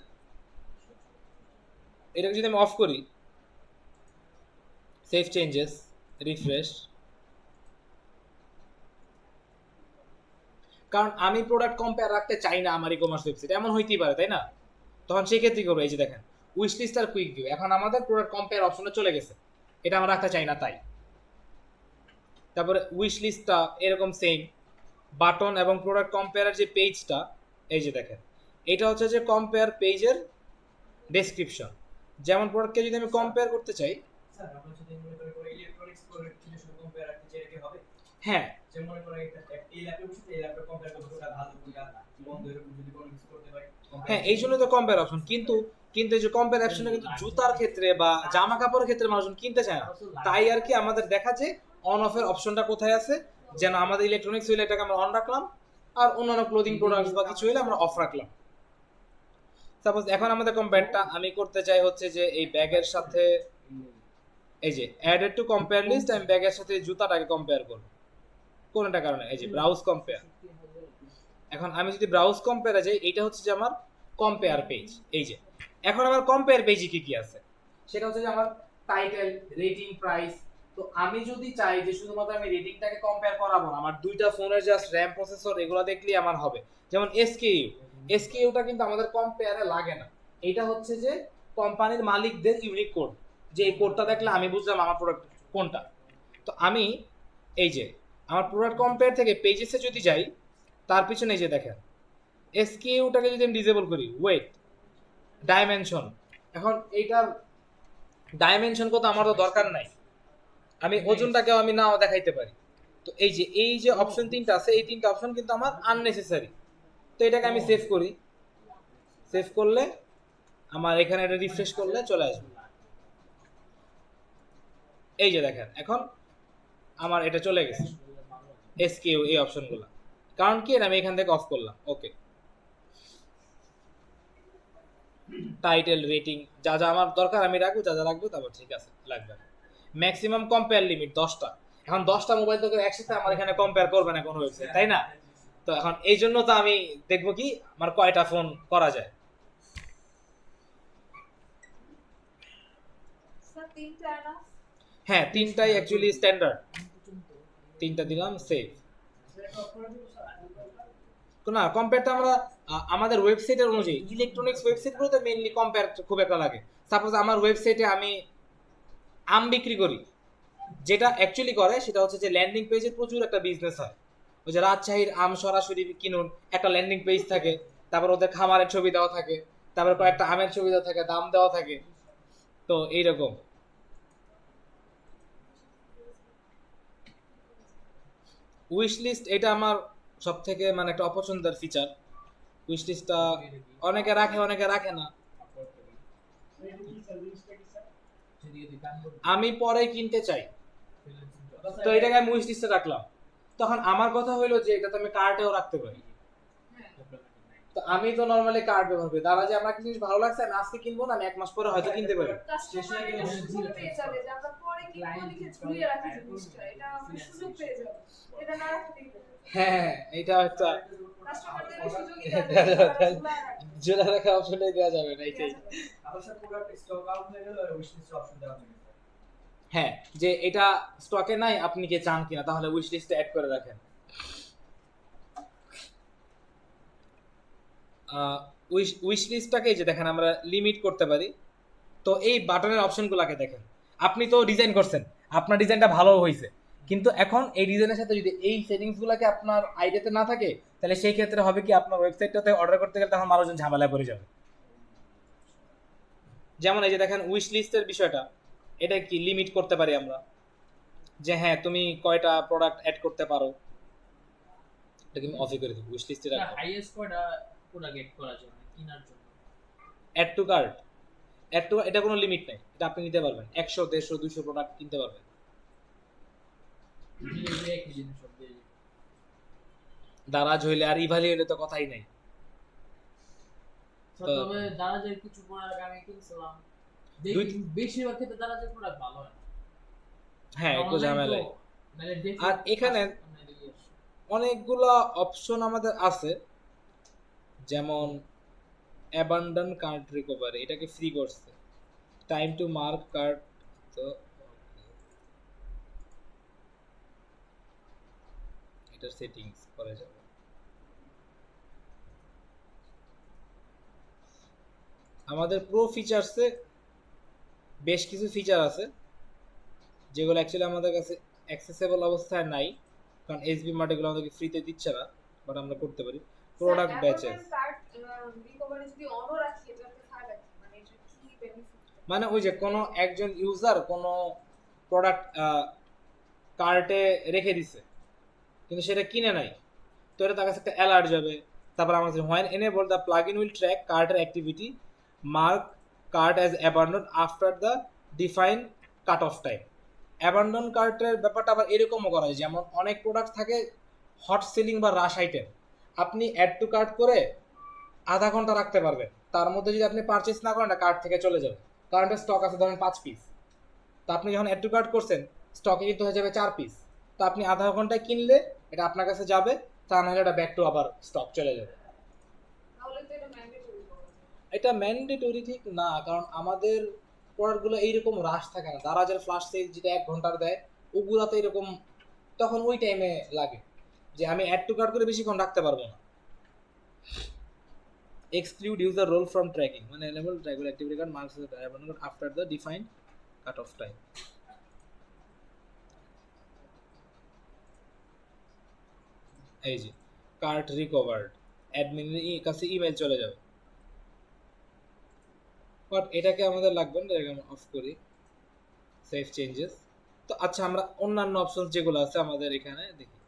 এটাকে যদি আমি অফ করি, সেভ চেঞ্জেস, রিফ্রেশ, কারণ আমি প্রোডাক্ট কম্পেয়ার রাখতে চাই না আমার ই কমার্স ওয়েবসাইট, এমন হইতেই পারে তাই না? তখন সেই ক্ষেত্রে করবো, এই যে দেখেন উইশ লিস্ট আর কুইক ভিউ এখন আমাদের প্রোডাক্ট কম্পেয়ার অপশনে চলে গেছে, এটা আমরা রাখতে চাই না তাই। তারপরে উইশ লিস্টটা এরকম সেম, বাটন এবং প্রোডাক্ট কম্পেয়ারের যে পেজটা, এই যে দেখেন এটা হচ্ছে যে কম্পেয়ার পেজের ডেসক্রিপশন। যেমন প্রোডাক্টকে যদি আমি কম্পেয়ার করতে চাই, স্যার আমরা যদি মনে করি ইলেকট্রনিক্স প্রোডাক্ট যদি শুধু কম্পেয়ার রাখতে চাই এটা কি হবে? হ্যাঁ যে মনে করি এই ল্যাপটপ সাথে এই ল্যাপটপ কম্পেয়ার করতে কোনটা ভালো কোনটা বন্ধ, এরকম যদি কোনো কিছু করতে পারি। হ্যাঁ, এই জন্য তো কম্পেয়ার অপশন, কিন্তু কিন্তু এই যে কম্পেয়ার অপশনে কিন্তু জুতার ক্ষেত্রে বা জামা কাপড়ের ক্ষেত্রে মানুষজন কিনতে চায় না, তাই আর কি আমাদের দেখা যে অন অফের অপশনটা কোথায় আছে, যেন আমাদের ইলেকট্রনিক্স হইলে এটাকে আমরা অন রাখলাম, আর অন্যান্য ক্লোদিং প্রোডাক্টস বা কিছু হইলে আমরা অফ রাখলাম। সাপোজ এখন আমাদের কম্পেয়ারটা আমি করতে চাই হচ্ছে যে এই ব্যাগের সাথে, এই যে অ্যাডেড টু কম্পেয়ার লিস্ট, আমি ব্যাগের সাথে জুতাটাকে কম্পেয়ার করব কোনটা কারণে, এই যে ব্রাউজ কম্পেয়ার। এখন আমি যদি ব্রাউজ কম্পেয়ারে যাই, এটা হচ্ছে যে আমার কম্পেয়ার পেজ। এই যে এখন আমার কম্পেয়ার পেজে কি কি আছে, সেটা হচ্ছে যে আমার টাইটেল, রেটিং, প্রাইস। তো আমি যদি চাই যে শুধুমাত্র আমি রেটিংটাকে কম্পেয়ার করাবো না, আমার দুইটা ফোনের জাস্ট র্যাম, প্রসেসর এগুলো দেখলেই আমার হবে। যেমন এসকেইউটা কিন্তু আমাদের কম্পেয়ারে লাগে না, এটা হচ্ছে যে কোম্পানির মালিকদের ইউনিক কোড, যে এই কোডটা দেখলে আমি বুঝলাম আমার প্রোডাক্ট কোনটা। তো আমি এই যে আমার প্রোডাক্ট কম্পেয়ার থেকে পেজেসে যদি যাই, তার পিছনে এই যে দেখেন এসকিউটাকে যদি আমি ডিসেবল করি, ওয়েট, ডাইমেনশন, এখন এইটার ডাইমেনশন কত আমার তো দরকার নাই, আমি ওজনটাকেও আমি নাও দেখাইতে পারি। তো তো এই যে অপশন তিনটা আছে, এই তিনটা অপশন কিন্তু আমার আননেসেসারি। তো এটাকে আমি সেভ করি, সেভ করলে আমার এখানে এটা রিফ্রেশ করলে চলে আসবে। এই যে দেখেন এখন আমার এটা চলে গেছে এসকিউ এই অপশনগুলো, কারণ কি এটা আমি এখান থেকে অফ করলাম। ওকে, টাইটেল, রেটিং, যা যা আমার দরকার আমি রাখবো, যা যা রাখবো তারপর ঠিক আছে লাগবে না। ম্যাক্সিমাম কম্পেয়ার লিমিট 10টা। এখন 10টা মোবাইল তো একসাথে আমার এখানে কম্পেয়ার করবে না কোনো ওয়েবসাইট, তাই না? তো এখন এই জন্য তো আমি দেখবো কি আমার কয়টা ফোন করা যায়। স্যার তিনটা না? হ্যাঁ, তিনটাই অ্যাকচুয়ালি স্ট্যান্ডার্ড, তিনটা দিলাম সেভ। না, কম্পেয়ারটা আমরা আমাদের ওয়েবসাইটের অনুযায়ী, ইলেকট্রনিক্স ওয়েবসাইটগুলোতে মেইনলি কম্পেয়ার খুব একটা লাগে। সাপোজ আমার ওয়েবসাইটে আমি আম বিক্রি করি, যেটা অ্যাকচুয়ালি করে সেটা হচ্ছে যে ল্যান্ডিং পেজে প্রচুর একটা বিজনেস হয়। ওই যে রাজশাহীর আম সরাসরি কিনুন, একটা ল্যান্ডিং পেজ থাকে, তারপর ওদের খামারের ছবি দেওয়া থাকে, তারপর কয়েকটা আমের ছবি দেওয়া থাকে, দাম দেওয়া থাকে। তো এইরকম উইশ লিস্ট, এটা আমার সব থেকে মানে একটা অপছন্দের ফিচার। উইশ লিস্টটা অনেকে রাখে অনেকে রাখে না। আমি পরে কিনতে চাই, তো এটাকে আমি উইশ লিস্টে রাখলাম। তখন আমার কথা হইলো যে এটা তো আমি কার্টেও রাখতে পারি। তো আমি তো নরমালি কার্ড ব্যবহার করি, তারা যে আমার কিছু জিনিস ভালো লাগছে আমি আজকে কিনবো না, আমি 1 মাস পরে হয়তো কিনতে পারি। কাস্টমার এটা সুযোগ পেয়ে যাবে যে আমরা পরে কিনবো লিখে ঝুলিয়ে রাখি জিনিসটা, এটা আমরা সুযোগ পেয়ে যাবে, এটা না রাখতেই পারি। হ্যাঁ, এটা একটা কাস্টমারদের সুযোগই দেওয়া জোড়া রাখা অপশনটাই দেওয়া যাবে না, এইটাই। আপনার প্রোডাক্ট স্টক আউট হয়ে গেলে উইশ লিস্টে অপশন দেওয়া থাকে। হ্যাঁ, যে এটা স্টকে নাই আপনি কি চান কিনা, তাহলে উইশ লিস্টে অ্যাড করে রাখেন। উইশ লিস্টটাকে যে দেখেন আমরা লিমিট করতে পারি। তো এই বাটনের অপশনগুলোকে দেখেন, আপনি তো ডিজাইন করছেন, আপনার ডিজাইনটা ভালো হয়েছে, কিন্তু এখন এই ডিজাইনের সাথে যদি এই সেটিংসগুলোকে আপনার আইডিয়াতে না থাকে, তাহলে সেই ক্ষেত্রে হবে কি আপনার ওয়েবসাইটটাতে অর্ডার করতে গেলে তখন মানুষজন ঝামেলায় পড়ে যাবে। যেমন এই যে দেখেন উইশ লিস্টের বিষয়টা, এটা কি লিমিট করতে পারি আমরা, যে হ্যাঁ তুমি কয়টা প্রোডাক্ট অ্যাড করতে পারো, এটা কি অফই করে দেবো উইশ লিস্টে রাখবো। হাইয়েস্ট কয়টা প্রোডাক্ট এড করা যায় কেনার জন্য? অ্যাড টু কার্ট, এটা কোনো লিমিট নাই, এটা আপনি নিতে পারবেন 100 150 200 প্রোডাক্ট কিনতে পারবেন। একই জিনিস সব দিয়ে দিই। দারাজ হইলে আর ইভালি হইলে তো কথাই নাই। তবে দারাজের কিছু প্রোডাক্ট আমি কিনছিলাম, দেখি বেশিরভাগ ক্ষেত্রে দারাজের প্রোডাক্ট ভালো হয় না। হ্যাঁ, একটু ঝামেলা। মানে আর এখানে অনেকগুলা অপশন আমাদের আছে, যেমন অ্যাবান্ডন কার্ড রিকভারি, এটাকে ফ্রি করছে। টাইম টু মার্ক কার্ড, তো এটার সেটিংস করে যাবে। আমাদের প্রো ফিচারসে বেশ কিছু ফিচার আছে যেগুলো অ্যাকচুয়ালি আমাদের কাছে অ্যাক্সেসেবল অবস্থায় নাই, কারণ এসবি মার্ট এগুলো আমাদেরকে ফ্রিতে দিচ্ছে না, বাট আমরা করতে পারি। প্রোডাক্ট ব্যাচেস, রিকভারি যদি অনও রাখি এটাতে ফায়দা কি, মানে এটা কি বেনিফিট? মানে ওই যে কোনো একজন ইউজার কোনো প্রোডাক্ট কার্টে রেখে দিছে কিন্তু সেটা কিনে নাই, তো এটা তার কাছে একটা অ্যালার্ট যাবে। তারপর আমাদের when enable the plugin will track কার্টের activity, mark cart as abandon after the define cut off time. Abandon কার্টের ব্যাপারটা আবার এরকমও করা যায়, যেমন অনেক প্রোডাক্ট থাকে হট সেলিং বা রাশ আইটেম, আপনি অ্যাড টু কার্ট করে আধা ঘন্টা রাখতে পারবেন, তার মধ্যে যদি আপনি পারচেস না করেন না কার্ট থেকে চলে যাবে, কারণ এটা স্টক আছে ধরেন 5 পিস, তো আপনি যখন অ্যাড টু কার্ট করছেন স্টকে কিন্তু হয়ে যাবে 4 পিস, তো আপনি আধা ঘন্টায় কিনলে এটা আপনার কাছে যাবে, তা নাহলে এটা ব্যাক টু আবার স্টক চলে যাবে। তাহলে তো এটা ম্যান্ডেটরি করা যায়। এটা ম্যান্ডেটরি ঠিক না, কারণ আমাদের প্রোডাক্টগুলো এইরকম রাশ থাকে না। দারাজের ফ্লাশ সেল যেটা 1 ঘন্টার দেয় ওগুলাতে এরকম তখন ওই টাইমে লাগে, যে আমি অ্যাড টু কার্ট করে বেশিক্ষণ রাখতে পারবো না। Exclude user role from tracking, মানে enable track activity card marks after the defined cut off time. এই যে কার্ট রিকভার্ড, অ্যাডমিনের কাছে ইমেল চলে যাবে, বাট এটাকে আমাদের লাগবে না, এটাকে আমরা অফ করি। সেভ চেঞ্জেস, তো আচ্ছা, আমরা অন্যান্য অপশন যেগুলো আছে আমাদের এখানে দেখি।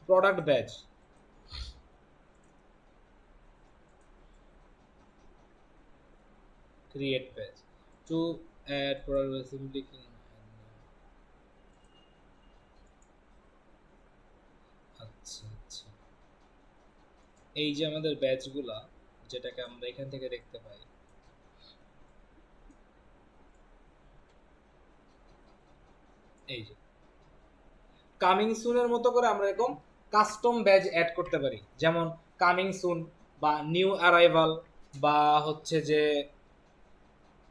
Product batch, create batch, to add product simply, আচ্ছা আচ্ছা, এই যে আমাদের ব্যাচগুলা যেটাকে আমরা এখান থেকে দেখতে পাই, এই যে কামিং সুনের মতো করে আমরা এরকম কাস্টম ব্যাচ অ্যাড করতে পারি, যেমন কামিং সুন বা নিউ অ্যারাইভাল বা হচ্ছে যে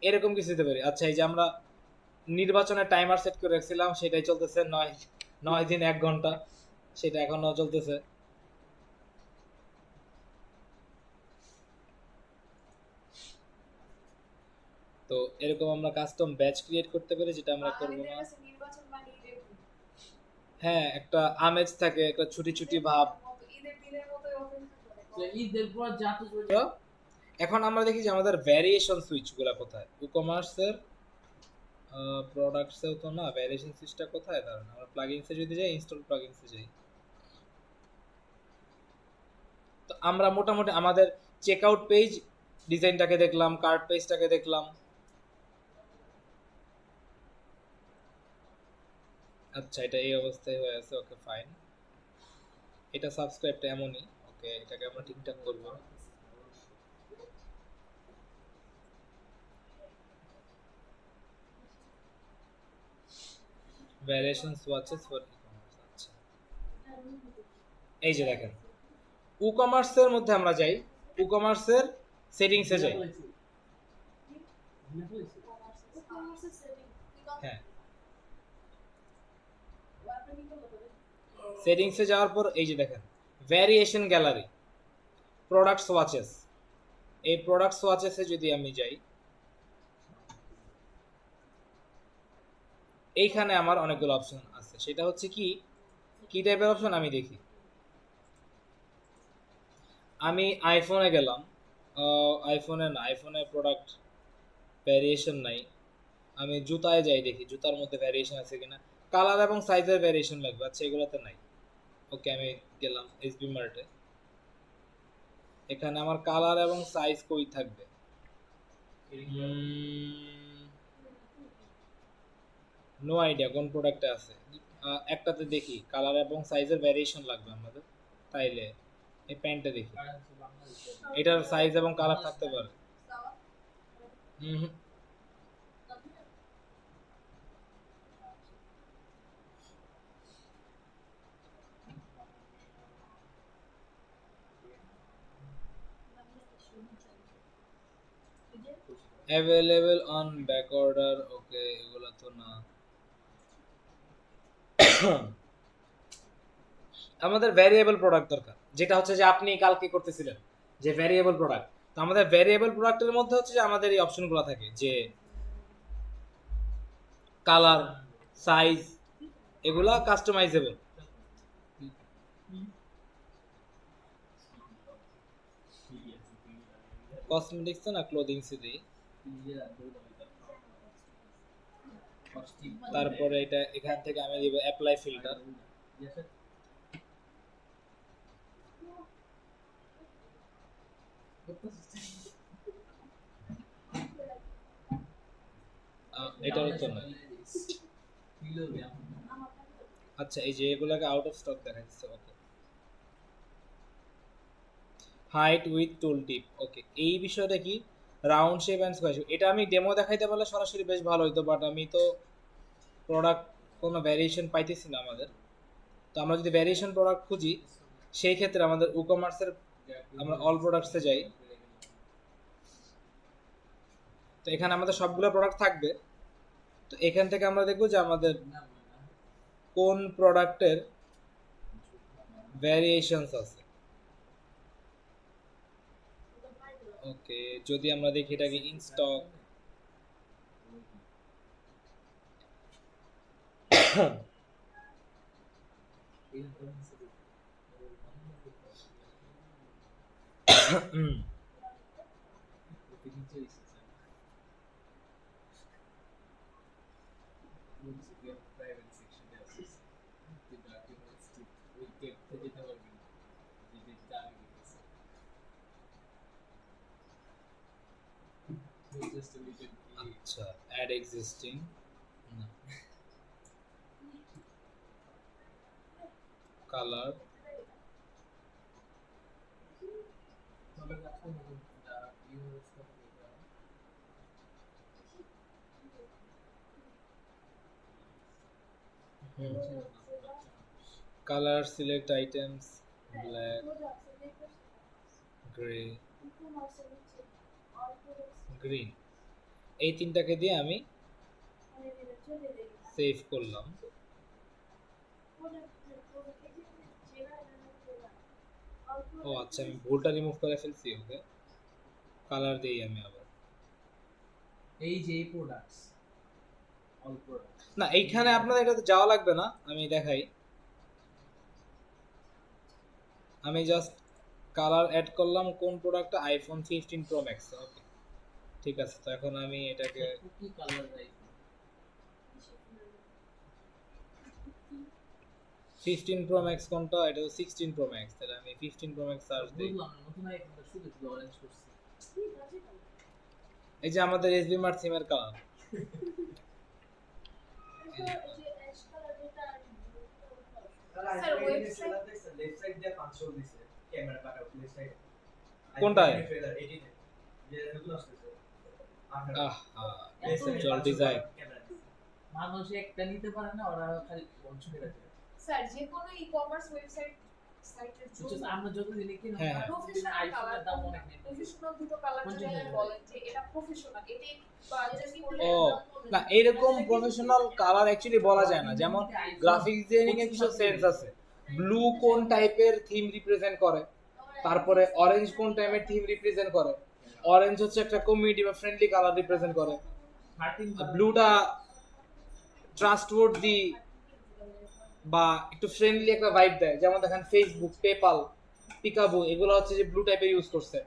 এরকম কিছু দিতে পারি। আচ্ছা, এই যে আমরা নির্বাচনের টাইমার সেট করে রাখছিলাম, সেটাই চলতেছে 9 দিন 1 ঘন্টা, সেটা এখনো চলতেছে। তো এরকম আমরা কাস্টম ব্যাচ ক্রিয়েট করতে পারি, যেটা আমরা করব বাঙালিদের না। কাছে নির্বাচন মানে ঈদের দিন। হ্যাঁ, একটা আমেজ থাকে, একটা ছুটি ছুটি ভাব। ঈদের দিনের মতোই অপেক্ষা করে। যে ঈদের পর জাতীয় তো এখন আমরা দেখি যে আমাদের ভ্যারিয়েশন সুইচ গুলা কোথায়। ই কমার্সের প্রোডাক্টসেও তো না, ভ্যারিয়েশন সুইচটা কোথায়? দাঁড়ান, আমরা প্লাগইনসে যদি যাই, ইনস্টল প্লাগইনসে যাই, তো আমরা মোটামুটি আমাদের চেকআউট পেজ ডিজাইনটাকে দেখলাম, কার্ট পেজটাকে দেখলাম। আচ্ছা, এটা এই অবস্থায় হয়ে আছে, ওকে ফাইন। এটা সাবস্ক্রাইবটা এমনই, ওকে, এটাকে আমরা ঠিকঠাক করব। Variation swatches for e commerce, আচ্ছা এই যে দেখেন, ই কমার্সের মধ্যে আমরা যাই, ই কমার্সের সেটিংসে যাই। হ্যাঁ, সেটিংসে যাওয়ার পর এই যে দেখেন ভ্যারিয়েশন গ্যালারি, প্রোডাক্ট সোয়াচেস। এই প্রোডাক্ট সোয়াচেসে যদি আমি যাই, এইখানে আমার অনেকগুলো অপশন আছে। সেটা হচ্ছে কি কি টাইপের অপশন আমি দেখি। আমি আইফোনে গেলাম, আইফোনে না, আইফোনে প্রোডাক্ট ভ্যারিয়েশন নাই। আমি জুতায় যাই, দেখি জুতার মধ্যে ভ্যারিয়েশন আছে কিনা, কালার এবং সাইজের ভ্যারিয়েশন লাগবে। আচ্ছা, এগুলোতে নাই। ওকে, আমি গেলাম এসবি মার্টে, এখানে আমার কালার এবং সাইজ কই থাকবে? নো আইডিয়া কোন প্রোডাক্টে আছে। একটাতে দেখি কালার এবং সাইজের ভ্যারিয়েশন লাগবে আমাদের, তাইলে এই প্যান্টটা দেখি, এটার সাইজ এবং কালার থাকতে পারে। হুম, অ্যাভেলেবল অন ব্যাক অর্ডার, ওকে, এগুলো তো না। আমাদের ভ্যারিয়েবল প্রোডাক্ট দরকার, যেটা হচ্ছে যে আপনি কালকে করতেছিলেন যে ভ্যারিয়েবল প্রোডাক্ট। তো আমাদের ভ্যারিয়েবল প্রোডাক্টের মধ্যে হচ্ছে যে আমাদের এই অপশনগুলো থাকে, যে কালার, সাইজ, এগুলা কাস্টমাইজেবল। কসমেটিক্স না, ক্লোদিংস দিই। তারপরে এটা এখান থেকে আমি দিব অ্যাপ্লাই ফিল্টার। এটার তো না। আচ্ছা, এই যে এগুলাকে আউট অফ স্টক দেখাচ্ছে, ওকে। হাইট উইথ টুল টিপ, ওকে। এই বিষয়টা কি? Round shape and square shape, এটা আমি ডেমো দেখাইতে পারলে সরাসরি বেশ ভালো হইতো, বাট আমি তো প্রোডাক্ট কোনো ভ্যারিয়েশন পাইতেছি না আমাদের। তো আমরা যদি ভ্যারিয়েশন প্রোডাক্ট খুঁজি, সেই ক্ষেত্রে আমাদের ই কমার্সের আমরা অল প্রোডাক্টসে যাই, তো এখানে আমাদের সবগুলো প্রোডাক্ট থাকবে। তো এখান থেকে আমরা দেখবো যে আমাদের কোন প্রোডাক্টের ভ্যারিয়েশনস আছে। ওকে, যদি আমরা দেখি এটাকে ইন স্টক, প্রাইভেট সেকশনে আছে তুই ডকুমেন্টস ওই টেপতে যেতে পারবি না যদি দাবি দিতেছে জাস্ট a little আচ্ছা অ্যাড এক্সিস্টিং না কালার তবে দেখো যারা ইউজ করতে colour select items black grey green এই তিনটাকে দিয়ে আমি সেভ করলাম ও আচ্ছা আমি ভুলটা রিমুভ করে ফেলছি ওকে কালার দেই আমি আবার এই যে প্রোডাক্টস অল প্রোডাক্টস না এইখানে আপনাদের এটাতে যাওয়া লাগবে না আমি দেখাই আমি জাস্ট কালার অ্যাড করলাম কোন প্রোডাক্টটা আইফোন 15 প্রো ম্যাক্স ওকে ঠিক আছে তো এখন আমি এটাকে কি কালার রাই 15 প্রো ম্যাক্স কোনটা এটা তো 16 প্রো ম্যাক্স তাহলে আমি 15 প্রো ম্যাক্স সার্চ দিই বুঝলাম না নতুন আইফোনটা শুধু শুধু অরেঞ্জ করছে এই যে আমাদের এসবি মার্ট সিমের colour Sir, website- left side দিয়ে 500 দিছে camera cut out left side কোনটায়? ট্রেলার 18 যে নতুন আসছে চল ডিজাইন মানুষ একটা নিতে পারে না ওরা খালি বঞ্চ করে দেয় স্যার যে কোনো ই-কমার্স ওয়েবসাইট সাইটের বুঝছো জন্য আমরা যতদিন কিনি হ্যাঁ, হ্যাঁ। প্রফেশনাল আইফোনের দাম অনেক নেই প্রফেশনাল দুটো কালার যদি পঞ্চাশ আপনি হাজার। বলেন যে এটা প্রফেশনাল এটি বা এটা সিম্পল ও না এরকম প্রফেশনাল কালার অ্যাকচুয়ালি বলা যায় না যেমন গ্রাফিক্স ডিজাইনিং এর কিছু সেন্স আছে ব্লু কোন টাইপের থিম রিপ্রেজেন্ট করে তারপরে অরেঞ্জ কোন টাইপের থিম রিপ্রেজেন্ট করে অরেঞ্জ হচ্ছে একটা কমিউনিটি বা ফ্রেন্ডলি কালার রিপ্রেজেন্ট করে 13 ব্লুটা ট্রাস্টওয়ার্দি বা একটু ফ্রেন্ডলি একটা ভাইব দেয় যেমন দেখেন ফেসবুক পেপাল পিকাবু এগুলো হচ্ছে যে ব্লু টাইপের ইউজ করছে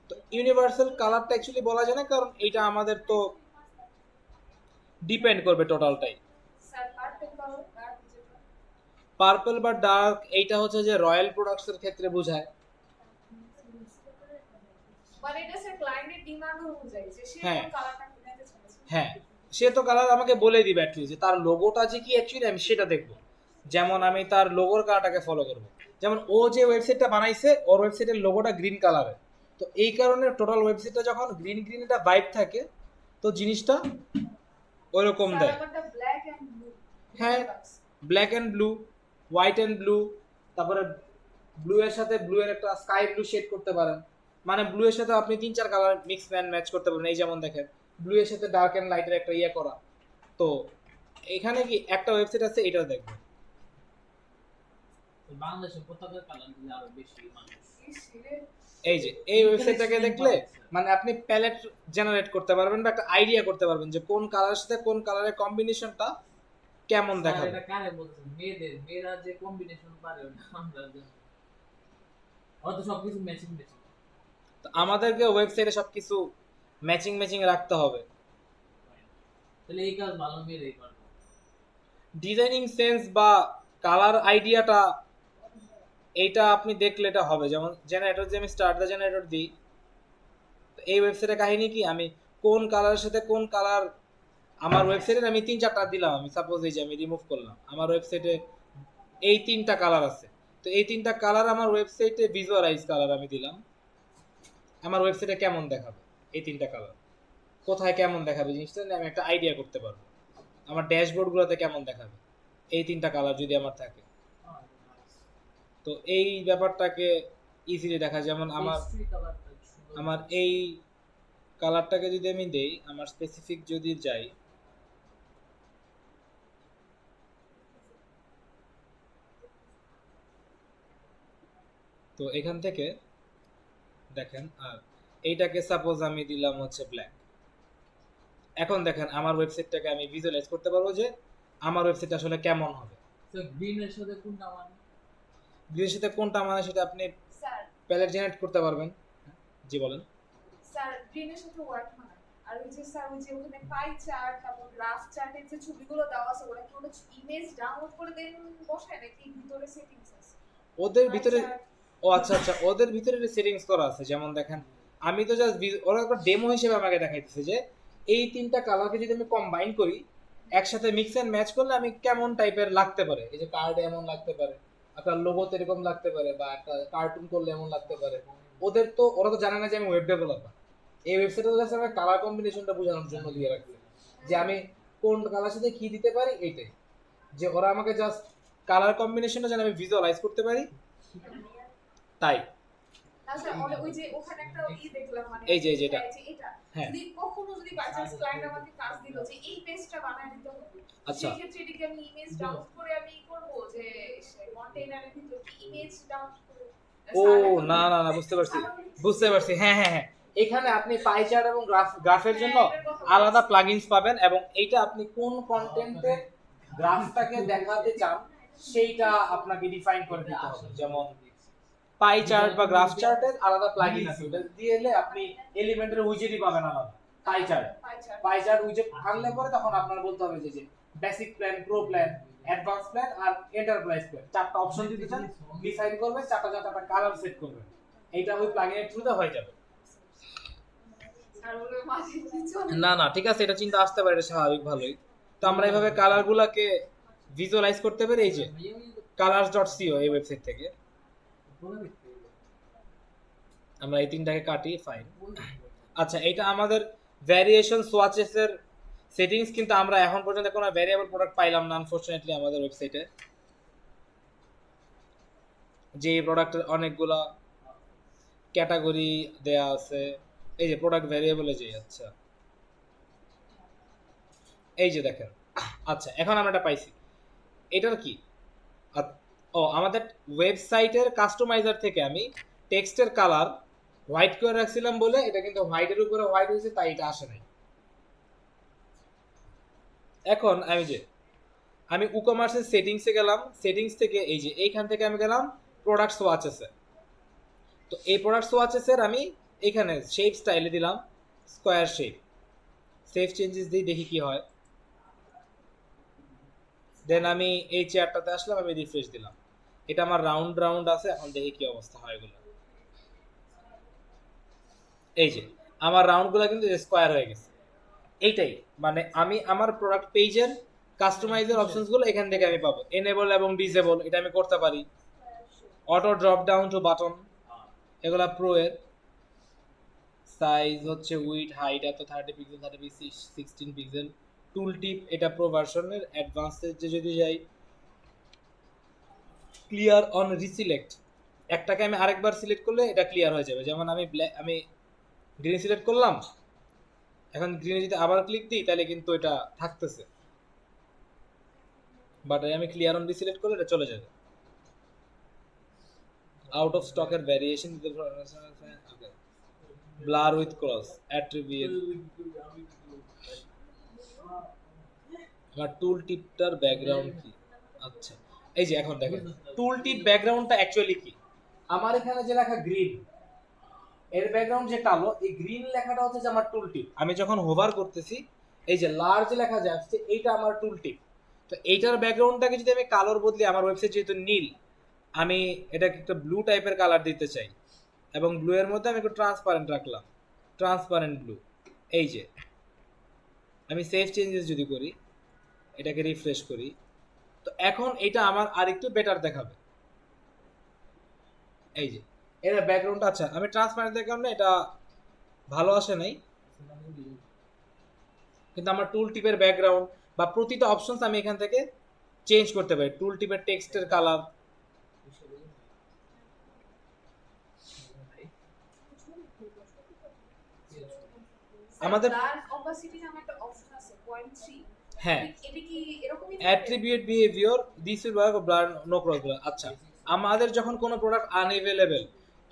তো ইউনিভার্সাল কালারটা অ্যাকচুয়ালি বলা যায় না কারণ এটা আমাদের তো ডিপেন্ড করবে টোটালটাই স্যার পার্পল কালার ডার্ক যেটা পার্পল বা ডার্ক এইটা হচ্ছে যে রয়্যাল প্রোডাক্টস এর ক্ষেত্রে বোঝায় মানে এটা স্যার ক্লায়েন্টের ডিমান্ড অনুযায়ী যে সে হ্যাঁ। কোন কালারটা কিনতে চাইছে হ্যাঁ সে তো কালার আমাকে বলে দিবে অ্যাটলিস্ট যে তার লোগোটা যে কি অ্যাকচুয়ালি আমি সেটা দেখবো যেমন আমি তার লোগোর কালারটাকে ফলো করব যেমন ও যে ওয়েবসাইটটা বানাইছে ওর ওয়েবসাইটের লোগোটা গ্রিন কালারের তো এই কারণে টোটাল ওয়েবসাইটটা যখন গ্রিন গ্রিন একটা ভাইব থাকে তো জিনিসটা ওইরকম স্যার দেয় আমারটা ব্ল্যাক এন্ড ব্লু হ্যাঁ black and blue white and blue তারপরে ব্লু এর সাথে ব্লু এর একটা স্কাই ব্লু শেড করতে পারেন মানে ব্লু এর সাথে আপনি 3-4 কালার মিক্স অ্যান্ড ম্যাচ করতে পারেন এই যেমন দেখেন ব্লু এর সাথে ডার্ক অ্যান্ড লাইটের একটা ইয়ে করা তো এখানে কি একটা ওয়েবসাইট আছে এটা দেখবেন বাংলাদেশের পতাকার কালার দিলে আরো বেশি মানুষ এই যে এই ওয়েবসাইটটাকে দেখলে মানে আপনি প্যালেট জেনারেট করতে পারবেন বা একটা আইডিয়া করতে পারবেন যে কোন কালারের সাথে কোন কালারের কম্বিনেশনটা কেমন দেখাবে এটা কারে বলছেন মেয়েরা যে কম্বিনেশন পারে ওটা আমরা জানি অত সবকিছু ম্যাচিং ম্যাচিং তো আমাদেরকে ওয়েবসাইটে সবকিছু ম্যাচিং ম্যাচিং রাখতে হবে তাহলে এই কাজ ভালো মেয়েরাই পারবে ডিজাইনিং সেন্স বা কালার আইডিয়াটা এইটা আপনি দেখলে এটা হবে যেমন জেনারেটর যে আমি স্টার্ট দ্য জেনারেটর দিই তো এই ওয়েবসাইটের কাহিনী কি আমি কোন কালারের সাথে কোন কালার আমার ওয়েবসাইটে আমি 3-4টা দিলাম আমি সাপোজ এই যে আমি রিমুভ করলাম আমার ওয়েবসাইটে এই 3টা কালার আছে তো এই 3টা কালার আমার ওয়েবসাইটে ভিজুয়ালাইজ কালার আমি দিলাম আমার ওয়েবসাইটে কেমন দেখাবে এই 3টা কালার কোথায় কেমন দেখাবে জিনিসটা নিয়ে আমি একটা আইডিয়া করতে পারবো আমার ড্যাশবোর্ডগুলোতে কেমন দেখাবে এই 3টা কালার যদি আমার থাকে তো এই ব্যাপারটাকে ইজিলি দেখা যায় যেমন আমার এই কালারটাকে যদি আমি দেই আমার স্পেসিফিক যদি যাই তো এখান থেকে দেখেন আর এইটাকে সাপোজ আমি দিলাম হচ্ছে ব্ল্যাক এখন দেখেন আমার ওয়েবসাইটটাকে আমি ভিজুয়ালাইজ করতে পারবো যে আমার ওয়েবসাইট আসলে কেমন হবে তো গ্রিনের সাথে কোনটা মানে গ্রিনের সাথে কোনটা মানে সেটা আপনি স্যার প্যালেট জেনারেট করতে পারবেন জি বলেন স্যার গ্রিনের সাথে হোয়াইট মানে আর আর ওই যে স্যার ওই যে ওখানে পাই চার্ট তারপর গ্রাফ চার্টের যে ছবিগুলো দেওয়া আছে ওরা কি ওটা ইমেজ ডাউনলোড করে দেন বসায় নাকি ভিতরে সেটিংস আছে ওদের ভিতরে ও আচ্ছা আচ্ছা, ওদের ভিতরে সেটিংস করা আছে। যেমন দেখেন আমি তো জাস্ট ওরা একটা ডেমো হিসেবে আমাকে দেখাইতেছে যে এই তিনটা কালারকে যদি আমি কম্বাইন করি একসাথে মিক্স এন্ড ম্যাচ করলে আমি কেমন টাইপের লাগতে পারে। এই যে কার্ডে এমন লাগতে পারে, একটা লোগোতে এরকম লাগতে পারে, বা একটা কার্টুন করলে এমন লাগতে পারে। ওদের তো ওরা তো জানে না যে আমি ওয়েব ডেভেলপার। এই ওয়েবসাইটে জাস্ট আমার কালার কম্বিনেশনটা বোঝানোর জন্য দিয়ে রাখছে যে আমি কোন কালার সাথে কি দিতে পারি, এইটাই। যে ওরা আমাকে জাস্ট কালার কম্বিনেশনটা যেন আমি ভিজুয়ালাইজ করতে পারি, তাই। না স্যার ওই যে ওখানে একটা দেখলাম মানে এই যে এটা এটা হ্যাঁ যদি কখনো যদি বাই চান্স ক্লায়েন্ট আমাকে কাজ দিল যে এই পেজটা বানায় দিতে হবে, আচ্ছা। সেই ক্ষেত্রে এটাকে আমি ইমেজ ডাউনলোড করে আমি করব যে কন্টেইনারের ভিতর কি ইমেজ ডাউনলোড করে ও না না না, বুঝতে পারছি বুঝতে পারছি, হ্যাঁ হ্যাঁ হ্যাঁ। এখানে আপনি পাই চার্ট এবং গ্রাফের জন্য আলাদা প্লাগইনস পাবেন, এবং এইটা আপনি কোন কন্টেন্টে গ্রাফটাকে দেখাতে চান সেইটা আপনাকে ডিফাইন করে দিতে হবে। যেমন পাই চার্ট বা গ্রাফ চার্টের আলাদা প্লাগইন আছে, ওটা দিলে আপনি এলিমেন্টের উইজেটই পাবেন আলাদা। পাই চার্ট উইজেট আনলে পরে তখন আপনার বলতে হবে যে basic plan, pro plan, advance plan আর এন্টারপ্রাইজ প্ল্যান, চারটা অপশন দিতে চান, ডিফাইন করবেন, চারটা কালার সেট করবেন। এইটা ওই প্লাগইনের থ্রুতে হয়ে যাবে। আর ওগুলো মাঝে কিছু না না ঠিক আছে, এটা চিন্তা আসতে পারে, এটা স্বাভাবিক, ভালোই। তো আমরা এইভাবে কালারগুলোকে ভিজুয়ালাইজ করতে পারি এই যে colors.co এই ওয়েবসাইট থেকে। আমরা এই তিনটাকে কাটি, ফাইন। আচ্ছা, এটা আমাদের ভ্যারিয়েশন সোয়াচেস এর সেটিংস, কিন্তু আমরা এখন পর্যন্ত কোনো ভ্যারিয়েবল প্রোডাক্ট পাইলাম না আনফরচুনেটলি আমাদের ওয়েবসাইটে। যে এই প্রোডাক্টের অনেকগুলা ক্যাটাগরি দেয়া আছে, এই যে প্রোডাক্ট ভ্যারিয়েবলে যে, আচ্ছা এই যে দেখেন। আচ্ছা, এখন আমরা এটা পাইছি। এটার কি ও আমাদের ওয়েবসাইটের কাস্টমাইজার থেকে আমি টেক্সটের কালার হোয়াইট করে রাখছিলাম বলে এটা কিন্তু হোয়াইটের উপরে হোয়াইট হয়েছে, তাই এটা আসে নাই। এখন আমি ই-কমার্সের সেটিংসে গেলাম, সেটিংস থেকে এই যে এইখান থেকে আমি গেলাম প্রোডাক্ট সোয়াচেসে। তো এই প্রোডাক্ট সোয়াচেসের আমি এখানে শেপ স্টাইলে দিলাম স্কোয়ার শেপ, সেভ চেঞ্জেস দিই, দেখি কি হয়। দেন আমি এই চেয়ারটাতে আসলাম, আমি রিফ্রেশ দিলাম, এটা আমার রাউন্ড রাউন্ড আছে। এখন দেখি কি অবস্থা হয় এগুলো। এই যে আমার রাউন্ডগুলো কিন্তু স্কোয়ার হয়ে গেছে। এইটাই মানে আমি আমার প্রোডাক্ট পেজের কাস্টমাইজের অপশনসগুলো এখান থেকে আমি পাবো। এনেবল এবং ডিসেবল এটা আমি করতে পারি। Auto drop down to button, এগুলা প্রো এর। সাইজ হচ্ছে উইড হাইট এত 30 পিক্সেল, 16 পিক্সেল। টুল টিপ এটা প্রো ভার্সনের। অ্যাডভান্সের যে যদি যাই, ক্লিয়ার অন রিসিলেক্ট, একটাকে আমি আরেকবার সিলেক্ট করলে এটা ক্লিয়ার হয়ে যাবে। যেমন আমি গ্রিন সিলেক্ট করলাম, এখন গ্রিনে যদি আবার ক্লিক দিই তাহলে কিন্তু এটা থাকতেছে, বাট আমি ক্লিয়ার অন রিসিলেক্ট করলে এটা চলে যাবে। আউট অফ স্টকের variation, blur with cross, attribute. আমার টুল টিপটার ব্যাকগ্রাউন্ড কি? আচ্ছা, এই যে এখন দেখেন টুল টিপ ব্যাকগ্রাউন্ডটা অ্যাকচুয়ালি কি। আমার এখানে যে লেখা গ্রিন, এর ব্যাকগ্রাউন্ড যে কালো, এই গ্রিন লেখাটা হচ্ছে যে আমার টুল টিপ। আমি যখন হোভার করতেছি এই যে লার্জ লেখা যাচ্ছে, এইটা আমার টুল টিপ। তো এইটার ব্যাকগ্রাউন্ডটাকে যদি আমি কালোর বদলে, আমার ওয়েবসাইট যেহেতু নীল, আমি এটাকে একটা ব্লু টাইপের কালার দিতে চাই, এবং ব্লু এর মধ্যে আমি একটু ট্রান্সপারেন্ট রাখলাম, ট্রান্সপারেন্ট ব্লু। এই যে আমি সেভ চেঞ্জেস যদি করি, এটাকে রিফ্রেশ করি, তো এখন এটা আমার আরেকটু বেটার দেখাবে। এই যে এর ব্যাকগ্রাউন্ড, আচ্ছা আমি ট্রান্সপারেন্ট দেখালাম না, এটা ভালো আসে নাই, কিন্তু আমার টুল টিপের ব্যাকগ্রাউন্ড বা প্রতিটা অপশনস আমি এখান থেকে চেঞ্জ করতে পারি। টুল টিপের টেক্সটের কালার, আমাদের অপাসিটি নামে একটা অপশন আছে 0.3, হ্যাঁ, এটা কি এরকমই attribute behaviour this will work blur no cross blur. আচ্ছা, আমাদের যখন কোনো প্রোডাক্ট আনএভেলেবেল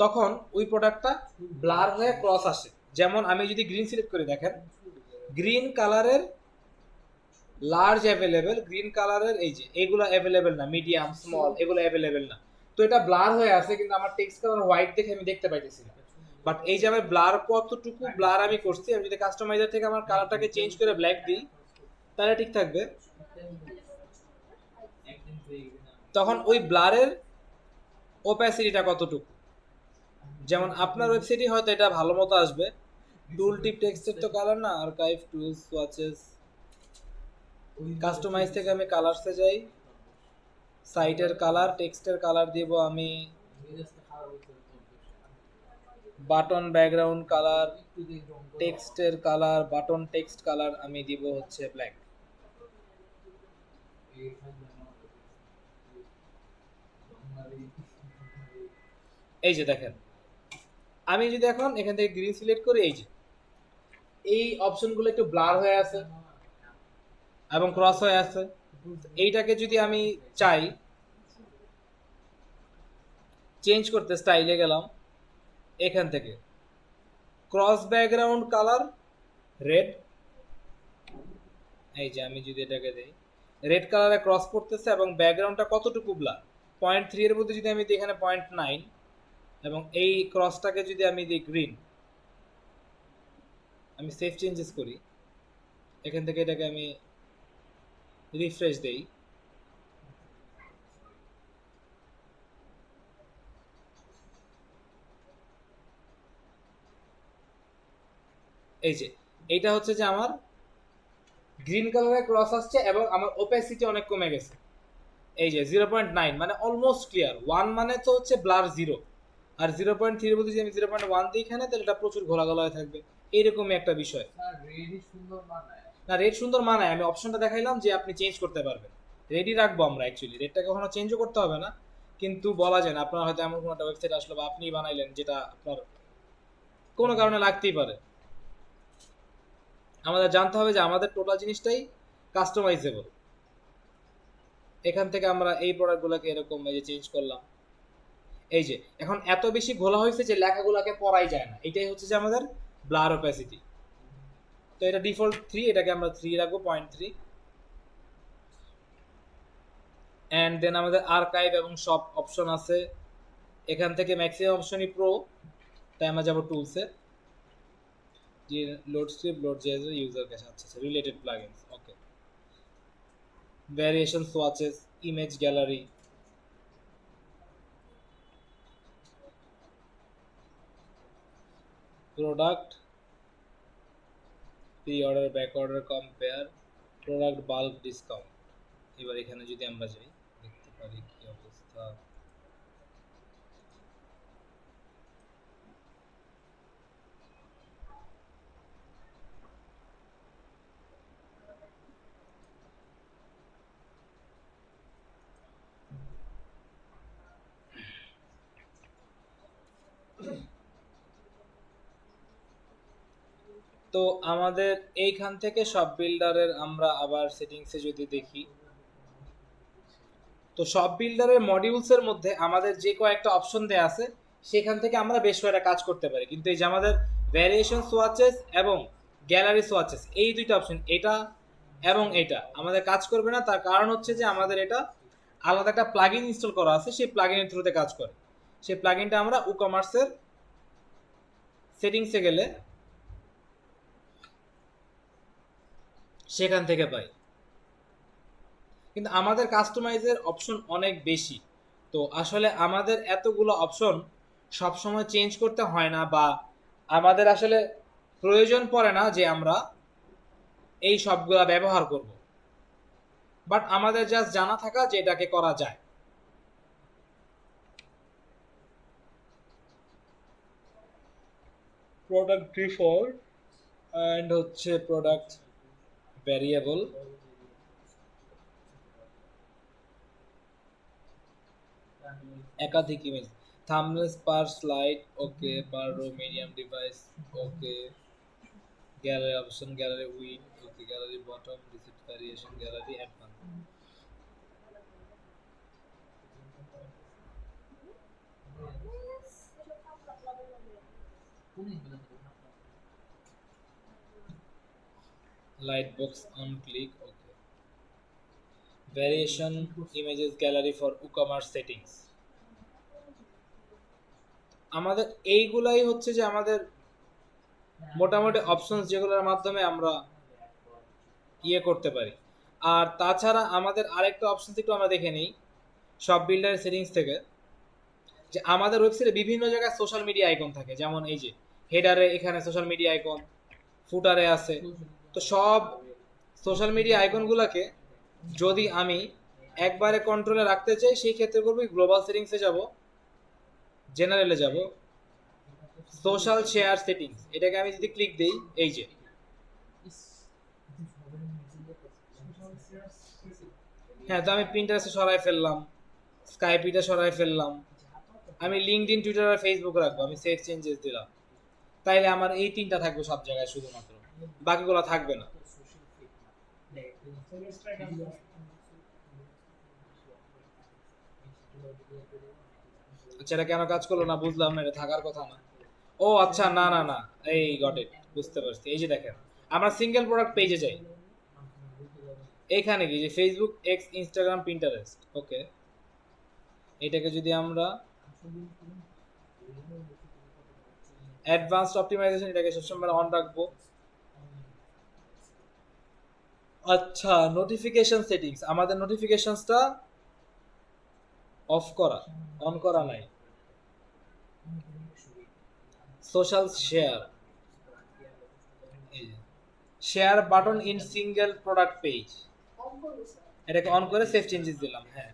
তখন ওই প্রোডাক্টটা ব্লার হয়ে ক্রস আসে। যেমন আমি যদি গ্রিন সিলেক্ট করে দেখেন, গ্রিন কালারের লার্জ অ্যাভেলেবেল, গ্রিন কালারের এই যে এগুলো অ্যাভেলেবেল না, মিডিয়াম স্মল এগুলো অ্যাভেলেবেল না। তো এটা ব্লার হয়ে আছে, কিন্তু আমার টেক্সট কালার হোয়াইট দেখে আমি দেখতে পাইতেছি না। বাট এই যে আমার ব্লার কতটুকু ব্লার আমি করছি, আমি যদি কাস্টমাইজার থেকে আমার কালারটাকে চেঞ্জ করে ব্ল্যাক দিই তাহলে ঠিক থাকবে। একদিন তো একদিন তখন ওই ব্লারের ওপ্যাসিটিটা কতটুকু, যেমন আপনার ওয়েবসাইটে হয়তো এটা ভালো মতো আসবে। টুল টিপ টেক্সটের তো কালার না, আর্কাইভ টুলস ওয়াচেস কাস্টমাইজ থেকে আমি কালারসে যাই, সাইটের কালার টেক্সটের কালার দিব আমি মেজাজটা খারাপ হচ্ছে তো বাটন ব্যাকগ্রাউন্ড কালার, একটু দিয়ে রং করো। টেক্সটের কালার বাটন টেক্সট কালার আমি দিব হচ্ছে ব্ল্যাক। এই থাকবে না তোমারই এই যে দেখেন, আমি যদি এখন এখান থেকে গ্রিন সিলেক্ট করি, এই যে এই অপশনগুলো একটু ব্লার হয়ে আছে এবং ক্রস হয়ে আছে। এইটাকে যদি আমি চাই চেঞ্জ করতে, স্টাইলে গেলাম, এখান থেকে ক্রস ব্যাকগ্রাউন্ড কালার রেড, এই যে আমি যদি এটাকে দেই রেড কালারে ক্রস করতেছে এবং ব্যাকগ্রাউন্ডটা কতটুকু ব্লার, 0.3 এর মধ্যে যদি আমি দিই এখানে 0.9 এবং এই ক্রসটাকে যদি আমি দিই গ্রিন, আমি সেভ চেঞ্জেস করি, এখান থেকে এটাকে আমি রিফ্রেশ দেই, এই যে এইটা হচ্ছে যে আমার গ্রিন কালারে ক্রস আসছে এবং আমার ওপেসিটি অনেক কমে গেছে। এই যে 0.9 মানে অলমোস্ট ক্লিয়ার, 1 মানে তো হচ্ছে ব্লার 0, আর 0.3 এর মধ্যে যদি আমি 0.1 দিই এখানে, তাহলে এটা প্রচুর ঘোলাঘোলা হয়ে থাকবে, এইরকমই একটা বিষয়। স্যার রেডি সুন্দর মানায় না রেড সুন্দর মানায়, আমি অপশনটা দেখাইলাম যে আপনি চেঞ্জ করতে পারবেন, রেডি রাখবো আমরা, অ্যাকচুয়ালি রেডটা কখনো চেঞ্জও করতে হবে না, কিন্তু বলা যায় না আপনার হয়তো এমন কোনো একটা ওয়েবসাইট আসলো বা আপনি বানাইলেন যেটা আপনার কোনো কারণে লাগতেই পারে। আমাদের জানতে হবে যে আমাদের টোটাল জিনিসটাই কাস্টমাইজেবল। এখান থেকে আমরা এই প্রোডাক্টগুলোকে এরকম এই যে চেঞ্জ করলাম, এই যে এখন এত বেশি ঘোলা হয়েছে যে লেখাগুলোকে পড়াই যায় না, এটাই হচ্ছে যে আমাদের ব্লার ওপ্যাসিটি। তো এটা ডিফল্ট 3, এটাকে আমরা 3 রাখবো 0.3। অ্যান্ড দেন আমাদের আর্কাইভ এবং সব অপশন আছে, এখান থেকে ম্যাক্সিমাম অপশনই প্রো, তাই আমরা যাবো টুলসে, যে load script load JS user cache, আচ্ছা আচ্ছা related plugins, okay, variation swatches, image gallery, product pre order back order compare, product bulk discount. এবার এখানে যদি আমরা যাই দেখতে পারি কি অবস্থা, তো আমাদের এইখান থেকে সব বিল্ডারের আমরা আবার সেটিংসে যদি দেখি, তো সব বিল্ডারের মডিউলসের মধ্যে আমাদের যে কয়েকটা অপশন দেয়া আছে সেখান থেকে আমরা বেশ কয়েকটা কাজ করতে পারি, কিন্তু এই যে আমাদের ভ্যারিয়েশন সোয়াচেস এবং গ্যালারি সোয়াচেস এই দুইটা অপশন, এটা এবং এটা আমাদের কাজ করবে না। তার কারণ হচ্ছে যে আমাদের এটা আলাদা একটা প্লাগইন ইনস্টল করা আছে, সেই প্লাগইনের থ্রুতে কাজ করে। সেই প্লাগইনটা আমরা ই-কমার্সের সেটিংসে গেলে সেখান থেকে পাই, কিন্তু আমাদের কাস্টমাইজের অপশন অনেক বেশি। তো আসলে আমাদের এতগুলো অপশন সবসময় চেঞ্জ করতে হয় না, বা আমাদের আসলে প্রয়োজন পড়ে না যে আমরা এই সবগুলা ব্যবহার করব, বাট আমাদের জাস্ট জানা থাকা যে এটাকে করা যায়। প্রোডাক্ট ডিফল্ট অ্যান্ড হচ্ছে প্রোডাক্ট ভ্যারিয়েবল, একাধিক image, thumbnails per slide, okay, per row, medium device, okay, gallery option, gallery width, okay, gallery bottom, reset variation, gallery advance. Light box on click, okay, variation images gallery for ecommerce settings. আমাদের এইগুলাই হচ্ছে যে আমাদের মোটামুটি options যেগুলোর মাধ্যমে আমরা ইয়ে করতে পারি। আর তাছাড়া আমাদের আরেকটা অপশন একটু আমরা দেখে নিই সব বিল্ডারের সেটিংস থেকে, যে আমাদের ওয়েবসাইটে বিভিন্ন জায়গায় সোশ্যাল মিডিয়া আইকন থাকে, যেমন এই যে হেডারে এখানে সোশ্যাল মিডিয়া আইকন, ফুটারে আছে। তো সব সোশ্যাল মিডিয়া আইকনগুলোকে যদি আমি একবারে কন্ট্রোলে রাখতে চাই, সেই ক্ষেত্রে করবো গ্লোবাল সেটিংসে যাব, জেনারেলে যাব, সোশ্যাল শেয়ার সেটিংস, এটাকে আমি যদি ক্লিক দিই, এই যে হ্যাঁ, তো আমি প্রিন্টারেস্টে সরাই ফেললাম, স্কাইপিটা সরাই ফেললাম, আমি লিঙ্কডইন, টুইটার আর ফেসবুক রাখবো, আমি সেভ চেঞ্জেস দিলাম, তাইলে আমার এই তিনটা থাকবে সব জায়গায় শুধুমাত্র, বাকিগুলো থাকবে না। আচ্ছা, এটা কেন কাজ করলো না বুঝলাম না, এটা থাকার কথা না। ও আচ্ছা, না না না, এই গট ইট, বুঝতে পারছি। এই যে দেখেন, আমরা সিঙ্গেল প্রোডাক্ট পেজে যাই, এইখানে কি যে ফেসবুক, এক্স, ইনস্টাগ্রাম, পিন্টারেস্ট, ওকে। এটাকে যদি আমরা অ্যাডভান্সড অপটিমাইজেশন, এটাকে সবসময় অন রাখবো। আচ্ছা, নোটিফিকেশন সেটিংস, আমাদের নোটিফিকেশনসটা অফ করা, অন করা নাই। সোশ্যাল শেয়ার, এই যে share button in single product page, on করবো স্যার। এটাকে অন করে সেভ চেঞ্জেস দিলাম। হ্যাঁ,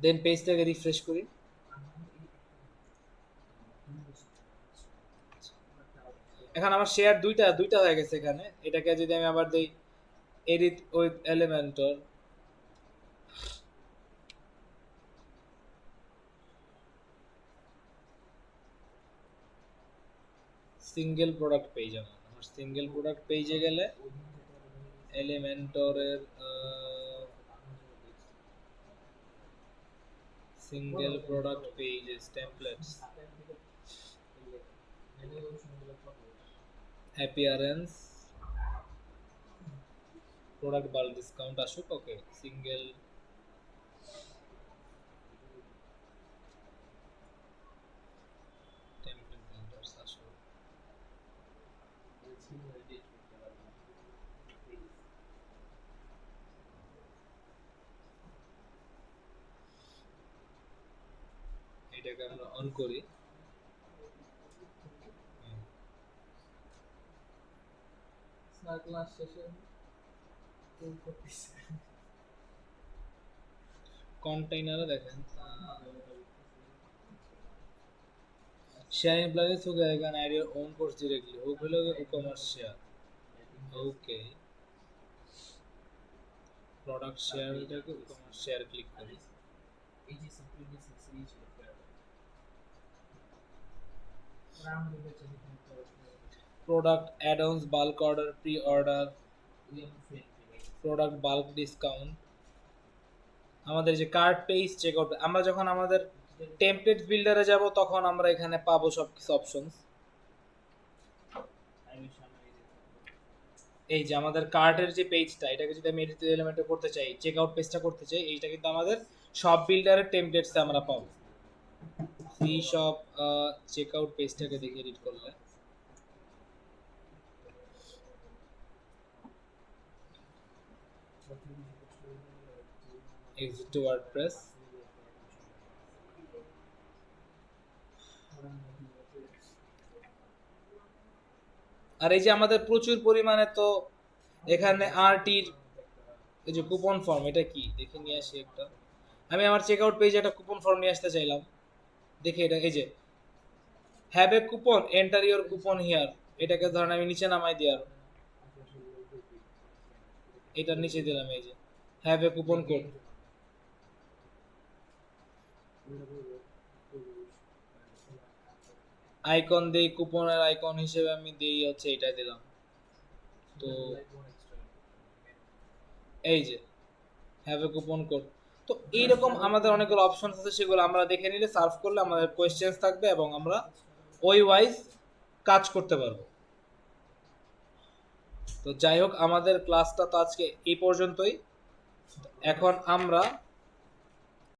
দেন পেজটাকে রিফ্রেশ করি। এখন আমার শেয়ার দুইটা হয়ে গেছে এখানে। এটাকে যদি আমি আবার দেই edit with Elementor, single product page, আমার সিঙ্গেল প্রোডাক্ট পেজে গেলে এলিমেন্টরের single product pages templates, appearance, product bulk discount আসুক। ওকে, সিঙ্গেল টেমপ্লেট ভেন্ডার্স আসুক। এটাকে আমরা অন করি। স্যার ক্লাস শেষে কন্টেইনারে দেখেন sharing plugins हो गया, you can add your own course directly, हो गया e-commerce share, okay. Product share এটাকে e-commerce share ক্লিক করি। এই যে সিম্পলি সিরিজ রাউন্ড দিলে চলে product add-ons, bulk order, pre-order, product bulk discount. আমাদের যে কার্ট পেজ চেক আউট, আমরা যখন আমাদের টেমপ্লেট বিল্ডারে যাব তখন আমরা এখানে পাবো সব কিছু অপশনস। এই যে আমাদের কার্টের যে পেজটা, এটাকে যদি আমি এডিট এলিমেন্টে করতে চাই, চেক আউট পেজটা করতে চাই, এইটা কিন্তু আমাদের সব বিল্ডারের টেমপ্লেটসে আমরা পাবো। ফ্রি শপ চেক আউট পেজটাকে দেখে এডিট করলে exit to WordPress, আর এই যে আমাদের প্রচুর পরিমাণে তো এখানে আরটির এই যে কুপন ফর্ম, এটা কি দেখে নিয়ে আসি একটা। আমি আমার চেক আউট পেজে একটা কুপন ফর্ম নিয়ে আসতে চাইলাম, দেখে এটা এই যে have a coupon, enter your coupon here, এটাকে ধরেন আমি নিচে নামাই দিই, আর এটার নিচে দিলাম এই যে have a coupon code. Icon দেই, কুপনের আইকন হিসেবে আমি দেই হচ্ছে এটা দিলাম। তো এই যে হ্যাভ এ কুপন কোড। তো এইরকম আমাদের অনেকগুলো অপশন আছে, সেগুলো আমরা দেখে নিলে সার্ভ করলে আমাদের কোয়েশ্চেন্স থাকবে এবং আমরা ওই ওয়াইজ কাজ করতে পারবো। তো যাই হোক, আমাদের ক্লাসটা তো আজকে এই পর্যন্তই। এখন আমরা